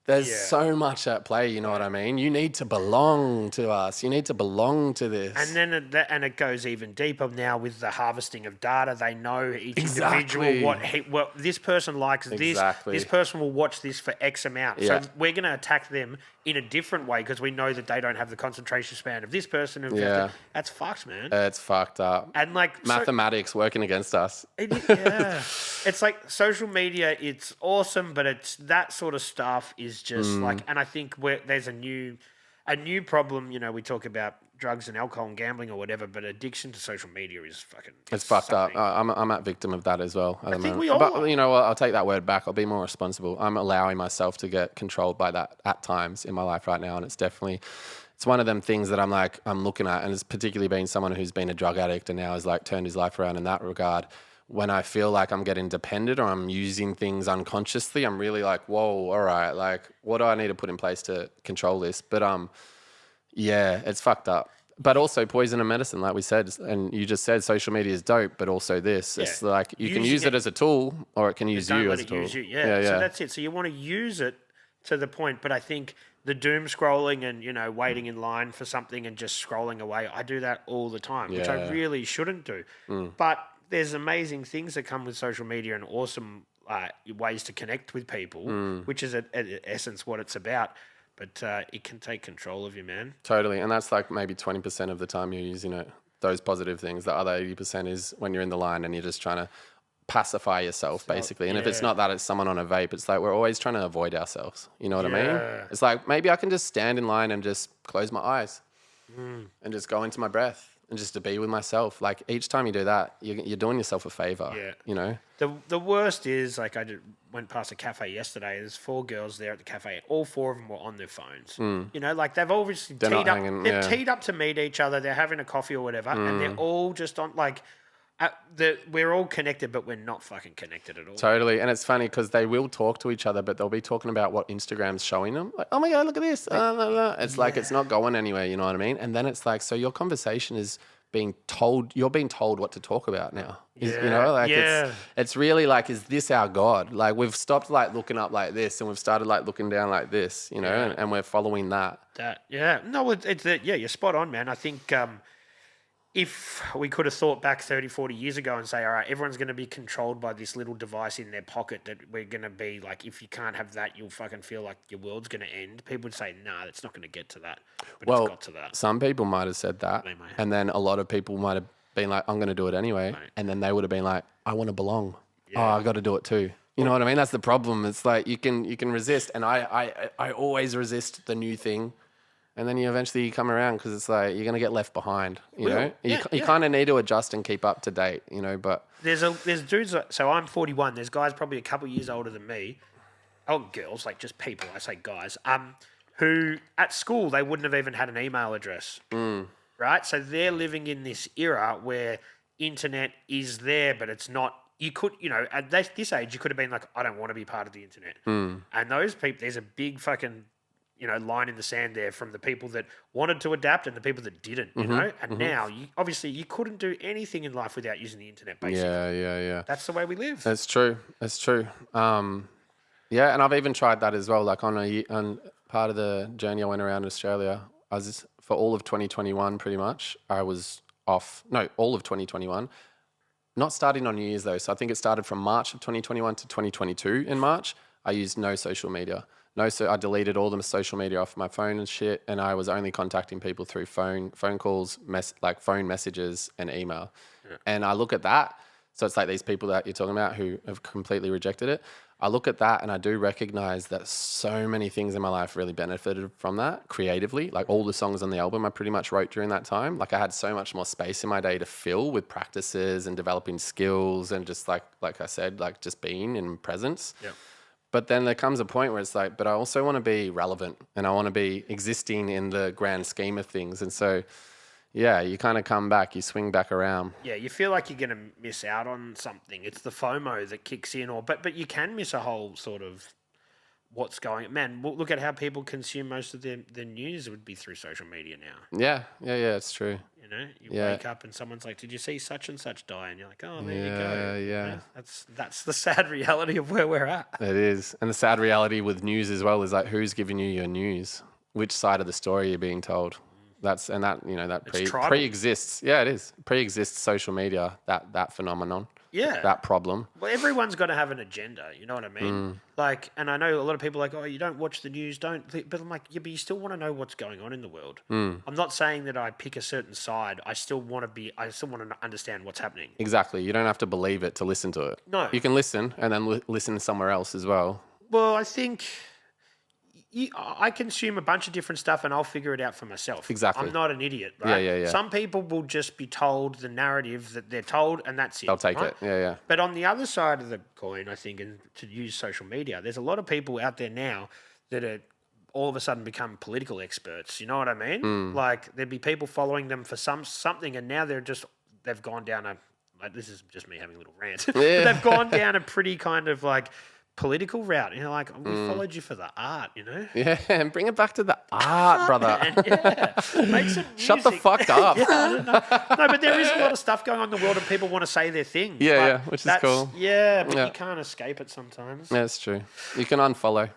there's so much at play, you know what I mean? You need to belong to us. You need to belong to this. And then it goes even deeper now with the harvesting of data. They know each individual what this person likes this person will watch this for X amount. So we're going to attack them in a different way because we know that they don't have the concentration span of this person. That's fucked, man. It's fucked up. And like mathematics working against us. It's like social media, it's awesome, but it's that sort of stuff is just like, and I think there's a new problem. You know, we talk about drugs and alcohol and gambling or whatever, but addiction to social media is fucking. It's fucked up. I'm a victim of that as well. I think we all are. But you know what? I'll take that word back. I'll be more responsible. I'm allowing myself to get controlled by that at times in my life right now, and it's one of them things that I'm looking at, and it's particularly being someone who's been a drug addict and now has like turned his life around in that regard. When I feel like I'm getting dependent or I'm using things unconsciously, I'm really like, whoa, all right, like, what do I need to put in place to control this? But it's fucked up. But also poison and medicine, like we said, and you just said social media is dope, but also this. Yeah. It's like you can use it as a tool, or it can use you as a tool. So that's it. So you want to use it to the point, but I think the doom scrolling and, you know, waiting in line for something and just scrolling away, I do that all the time, which I really shouldn't do. But there's amazing things that come with social media and awesome ways to connect with people, which is at essence what it's about. but it can take control of you, man. Totally. And that's like maybe 20% of the time you're using it, those positive things. The other 80% is when you're in the line and you're just trying to pacify yourself, basically. And if it's not that, it's someone on a vape. It's like we're always trying to avoid ourselves. You know what I mean? It's like maybe I can just stand in line and just close my eyes and just go into my breath and just to be with myself. Like each time you do that, you're doing yourself a favor. Yeah. You know? The worst is, like, went past a cafe yesterday. There's 4 girls there at the cafe. All 4 of them were on their phones. You know, like they've obviously teed up. They've teed up to meet each other. They're having a coffee or whatever, and they're all just on like. We're all connected, but we're not fucking connected at all. Totally. And it's funny because they will talk to each other, but they'll be talking about what Instagram's showing them. Like, oh my God, look at this. It's like it's not going anywhere, you know what I mean? And then it's like, so your conversation is being told, you're being told what to talk about now. You know, like it's really like, is this our God? Like we've stopped like looking up like this and we've started like looking down like this, you know, and we're following that. No, you're spot on, man. I think if we could have thought back 30, 40 years ago and say, all right, everyone's going to be controlled by this little device in their pocket that we're going to be like, if you can't have that, you'll fucking feel like your world's going to end. People would say, nah, it's not going to get to that. But it's got to that. Some people might have said that. And then a lot of people might have been like, I'm going to do it anyway. And then they would have been like, I want to belong. Oh, I got to do it too. You know what I mean? That's the problem. It's like you can resist. And I always resist the new thing. And then you eventually come around because it's like you're going to get left behind, you know? You kind of need to adjust and keep up to date, you know, but... There's dudes... So I'm 41. There's guys probably a couple of years older than me. Oh, girls, like just people. I say guys. Who at school, they wouldn't have even had an email address. Right? So they're living in this era where internet is there, but it's not... You could, you know, at this age, you could have been like, I don't want to be part of the internet. And those people... There's a big fucking... you know, line in the sand there from the people that wanted to adapt and the people that didn't, you know? And now, obviously, you couldn't do anything in life without using the internet, basically. Yeah. That's the way we live. That's true. Yeah, and I've even tried that as well. Like on part of the journey I went around Australia, for all of 2021, pretty much, I was off. No, all of 2021. Not starting on New Year's, though. So I think it started from March of 2021 to 2022 in March. I used no social media. I deleted all the social media off my phone and shit, and I was only contacting people through phone calls, like phone messages and email. And I look at that, so it's like these people that you're talking about who have completely rejected it. I look at that and I do recognize that so many things in my life really benefited from that creatively. Like all the songs on the album I pretty much wrote during that time. Like I had so much more space in my day to fill with practices and developing skills and just like I said, like just being in presence. Yep. But then there comes a point where it's like, but I also want to be relevant and I want to be existing in the grand scheme of things. And so, yeah, you kind of come back, you swing back around. Yeah, you feel like you're going to miss out on something. It's the FOMO that kicks in, but you can miss a whole sort of what's going on. Man, look at how people consume most of their news. It would be through social media now. Yeah, it's true. You know, you wake up and someone's like, did you see such and such die? And you're like, oh, there you go. Yeah. That's the sad reality of where we're at. It is. And the sad reality with news as well is like, who's giving you your news? Which side of the story you're being told? That pre-exists. Yeah, it is. Pre-exists social media, that phenomenon. Yeah. That problem. Well, everyone's got to have an agenda. You know what I mean? Like, and I know a lot of people are like, oh, you don't watch the news, don't. But I'm like, yeah, but you still want to know what's going on in the world. I'm not saying that I pick a certain side. I still want to understand what's happening. Exactly. You don't have to believe it to listen to it. No. You can listen and then listen somewhere else as well. Well, I think I consume a bunch of different stuff and I'll figure it out for myself. Exactly. I'm not an idiot, right? Yeah. Some people will just be told the narrative that they're told and that's it. They'll take right? it. Yeah. But on the other side of the coin, I think, and to use social media, there's a lot of people out there now that are all of a sudden become political experts. You know what I mean? Like there'd be people following them for something and now they've gone down this is just me having a little rant. But they've gone down a pretty kind of like political route. You know, like we followed you for the art, you know? Yeah, and bring it back to the art, brother. Make some music. Shut the fuck up. I don't know. No, but there is a lot of stuff going on in the world and people want to say their thing. Yeah, which is cool. Yeah, but you can't escape it sometimes. Yeah, it's true. You can unfollow.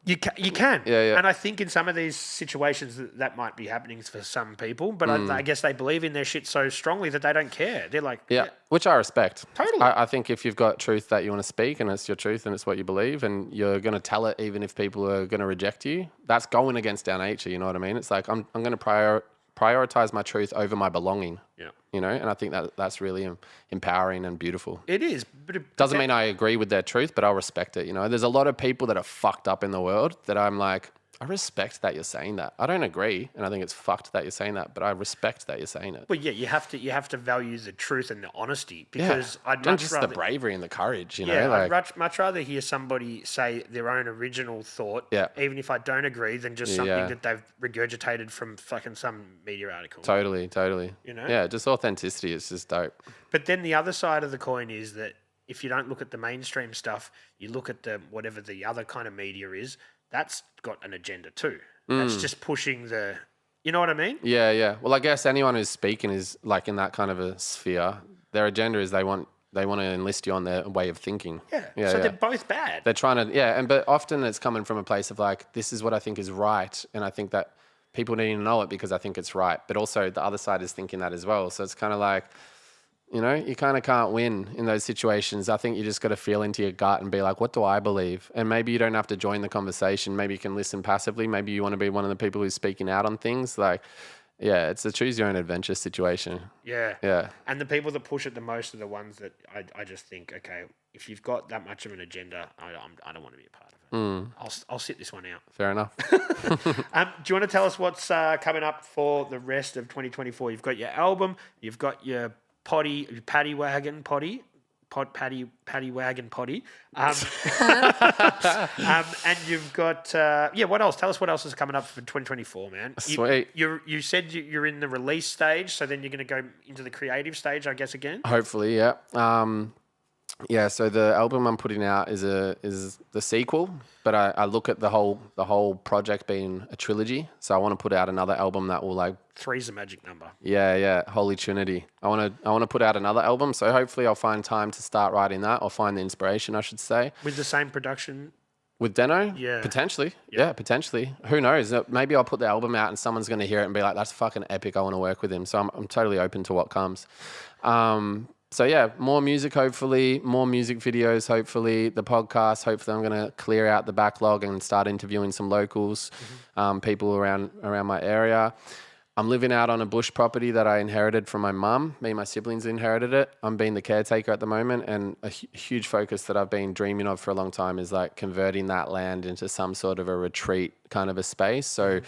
You can. Yeah. And I think in some of these situations that might be happening for some people, but I guess they believe in their shit so strongly that they don't care. They're like... Yeah, which I respect. Totally. I think if you've got truth that you want to speak and it's your truth and it's what you believe and you're going to tell it even if people are going to reject you, that's going against our nature, you know what I mean? It's like I'm going to prioritize my truth over my belonging. Yeah. You know, and I think that's really empowering and beautiful. It is. But it doesn't mean I agree with their truth, but I'll respect it. You know, there's a lot of people that are fucked up in the world that I'm like, I respect that you're saying that. I don't agree, and I think it's fucked that you're saying that, but I respect that you're saying it. Well, yeah, you have to value the truth and the honesty because I'd and much just rather the bravery and the courage. You know, yeah, like, I'd much rather hear somebody say their own original thought, even if I don't agree, than just something that they've regurgitated from fucking some media article. Totally. You know, yeah, just authenticity is just dope. But then the other side of the coin is that if you don't look at the mainstream stuff, you look at the whatever the other kind of media is. That's got an agenda too. That's just pushing the, you know what I mean? Yeah. Well, I guess anyone who's speaking is like in that kind of a sphere. Their agenda is they want to enlist you on their way of thinking. Yeah. So they're both bad. They're trying to, but often it's coming from a place of like, this is what I think is right, and I think that people need to know it because I think it's right. But also the other side is thinking that as well. So it's kind of like, you know, you kind of can't win in those situations. I think you just got to feel into your gut and be like, what do I believe? And maybe you don't have to join the conversation. Maybe you can listen passively. Maybe you want to be one of the people who's speaking out on things. Like, yeah, it's a choose your own adventure situation. Yeah. And the people that push it the most are the ones that I just think, okay, if you've got that much of an agenda, I don't want to be a part of it. I'll sit this one out. Fair enough. Do you want to tell us what's coming up for the rest of 2024? You've got your album, you've got your paddy wagon potty. And you've got what else? Tell us what else is coming up for 2024, man. Sweet. You said you're in the release stage, so then you're going to go into the creative stage, I guess, again. Hopefully, yeah. So the album I'm putting out is the sequel, but I look at the whole project being a trilogy. So I want to put out another album that will like... Three's a magic number. Yeah. Holy Trinity. I want to put out another album. So hopefully I'll find time to start writing that, or find the inspiration, I should say. With the same production? With Deno? Yeah. Potentially. Yeah, potentially. Who knows? Maybe I'll put the album out and someone's going to hear it and be like, that's fucking epic. I want to work with him. So I'm totally open to what comes. So yeah, more music, hopefully, more music videos, hopefully, the podcast, hopefully I'm going to clear out the backlog and start interviewing some locals, people around my area. I'm living out on a bush property that I inherited from my mum. Me and my siblings inherited it. I'm being the caretaker at the moment, and a huge focus that I've been dreaming of for a long time is like converting that land into some sort of a retreat kind of a space. So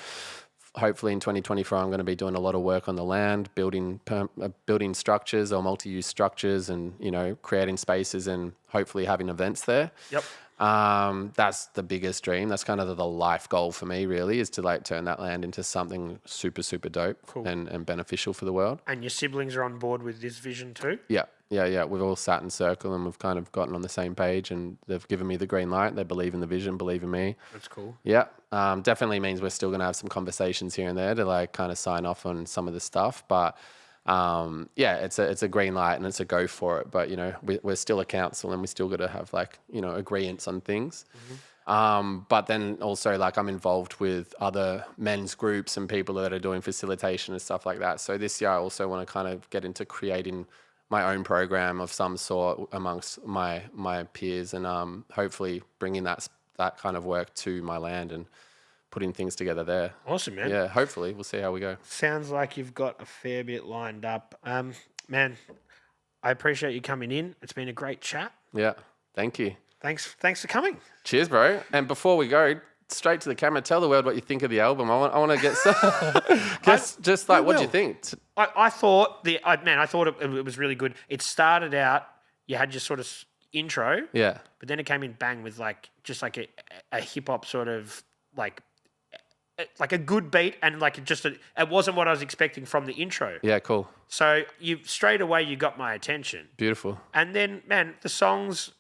hopefully in 2024, I'm going to be doing a lot of work on the land, building structures or multi-use structures, and, you know, creating spaces and hopefully having events there. Yep. That's the biggest dream. That's kind of the life goal for me, really, is to like turn that land into something super, super dope and beneficial for the world. And your siblings are on board with this vision too? Yeah. We've all sat in circle and we've kind of gotten on the same page, and they've given me the green light. They believe in the vision, believe in me. That's cool. Yeah. Definitely means we're still going to have some conversations here and there to like kind of sign off on some of the stuff. But it's a green light and it's a go for it. But, you know, we're still a council and we still got to have like, you know, agreements on things. But then also like I'm involved with other men's groups and people that are doing facilitation and stuff like that. So this year I also want to kind of get into creating my own program of some sort amongst my peers, and hopefully bringing that kind of work to my land and putting things together there. Awesome, man. Yeah, hopefully. We'll see how we go. Sounds like you've got a fair bit lined up. Man, I appreciate you coming in. It's been a great chat. Yeah, thank you. Thanks for coming. Cheers, bro. And before we go, straight to the camera, tell the world what you think of the album. I want to get some... what do you think? I thought it was really good. It started out, you had your sort of intro. Yeah. But then it came in bang with like just like a hip hop sort of like a good beat, and like it wasn't what I was expecting from the intro. Yeah, cool. So straight away you got my attention. Beautiful. And then, man, the songs,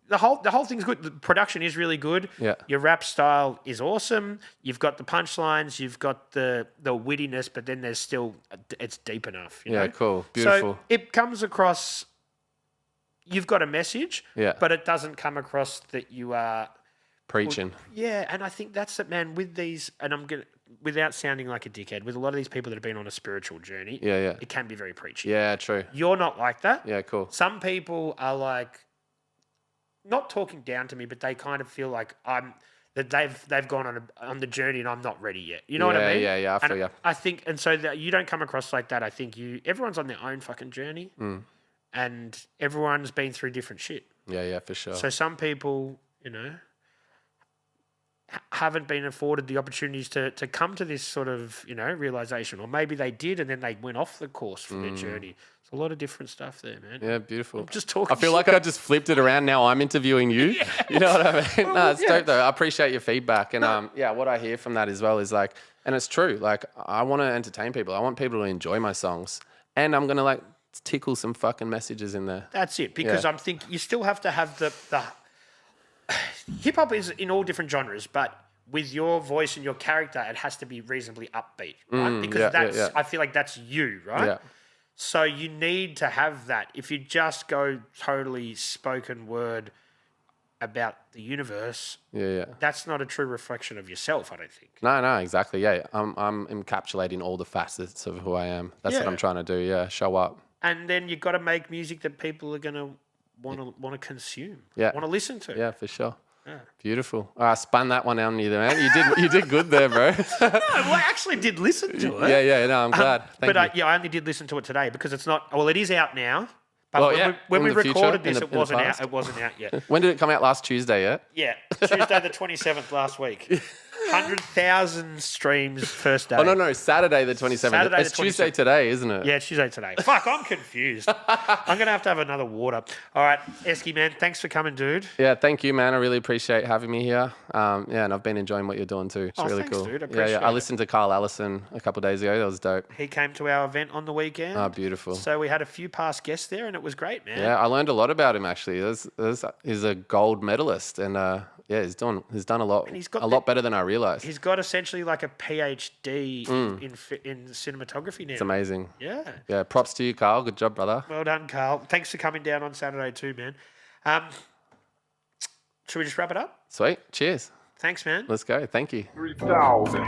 the whole thing's good. The production is really good. Yeah. Your rap style is awesome. You've got the punchlines, you've got the wittiness, but then there's still, it's deep enough. You know? Cool. Beautiful. So it comes across, you've got a message, yeah, but it doesn't come across that you are Preaching. Yeah, and I think that's it, man. With these, and without sounding like a dickhead, with a lot of these people that have been on a spiritual journey, it can be very preachy. Yeah, true. You're not like that. Yeah, cool. Some people are like, not talking down to me, but they kind of feel like that they've gone on the journey and I'm not ready yet. You know what I mean? Yeah, I feel you. I think, and so that you don't come across like that. I think everyone's on their own fucking journey, and everyone's been through different shit. Yeah, for sure. So some people, haven't been afforded the opportunities to come to this sort of, realization, or maybe they did and then they went off the course from their journey. There's a lot of different stuff there, man. Yeah, beautiful. I'm just talking. I feel like I just flipped it around. Now I'm interviewing you. Yeah. You know what I mean? No, it's dope though. I appreciate your feedback. And what I hear from that as well is like, and it's true. Like, I want to entertain people. I want people to enjoy my songs, and I'm gonna like tickle some fucking messages in there. That's it. Because I'm thinking you still have to have the hip hop is in all different genres, but with your voice and your character, it has to be reasonably upbeat, right? Because I feel like that's you, right? Yeah. So you need to have that. If you just go totally spoken word about the universe, that's not a true reflection of yourself, I don't think. No, exactly. Yeah, I'm encapsulating all the facets of who I am. That's what I'm trying to do. Yeah, show up. And then you've got to make music that people are going to want to consume, want to listen to. Yeah, for sure. Yeah. Beautiful. I spun that one on you there, man. You did good there, bro. No, well, I actually did listen to it. Yeah. No, I'm glad. Thank you. I only did listen to it today because it's not. Well, it is out now. But when we recorded this, it wasn't out. It wasn't out yet. When did it come out? Last Tuesday, yeah? Yeah, Tuesday the 27th last week. 100,000 streams first day. Oh, no, Saturday the 27th. Saturday it's the 27th. Tuesday today, isn't it? Yeah, it's Tuesday today. Fuck, I'm confused. I'm going to have another water. All right, Esky, man, thanks for coming, dude. Yeah, thank you, man. I really appreciate having me here. And I've been enjoying what you're doing too. It's really thanks, cool. Dude. I appreciate it. I listened to Carl Allison a couple of days ago. That was dope. He came to our event on the weekend. Oh, beautiful. So we had a few past guests there, and it was great, man. Yeah, I learned a lot about him actually. He's a gold medalist, and he's done a lot, lot better than I realized. He's got essentially like a PhD in cinematography now. It's amazing. Yeah. Yeah. Props to you, Carl. Good job, brother. Well done, Carl. Thanks for coming down on Saturday too, man. Should we just wrap it up? Sweet. Cheers. Thanks, man. Let's go. Thank you. 3,000.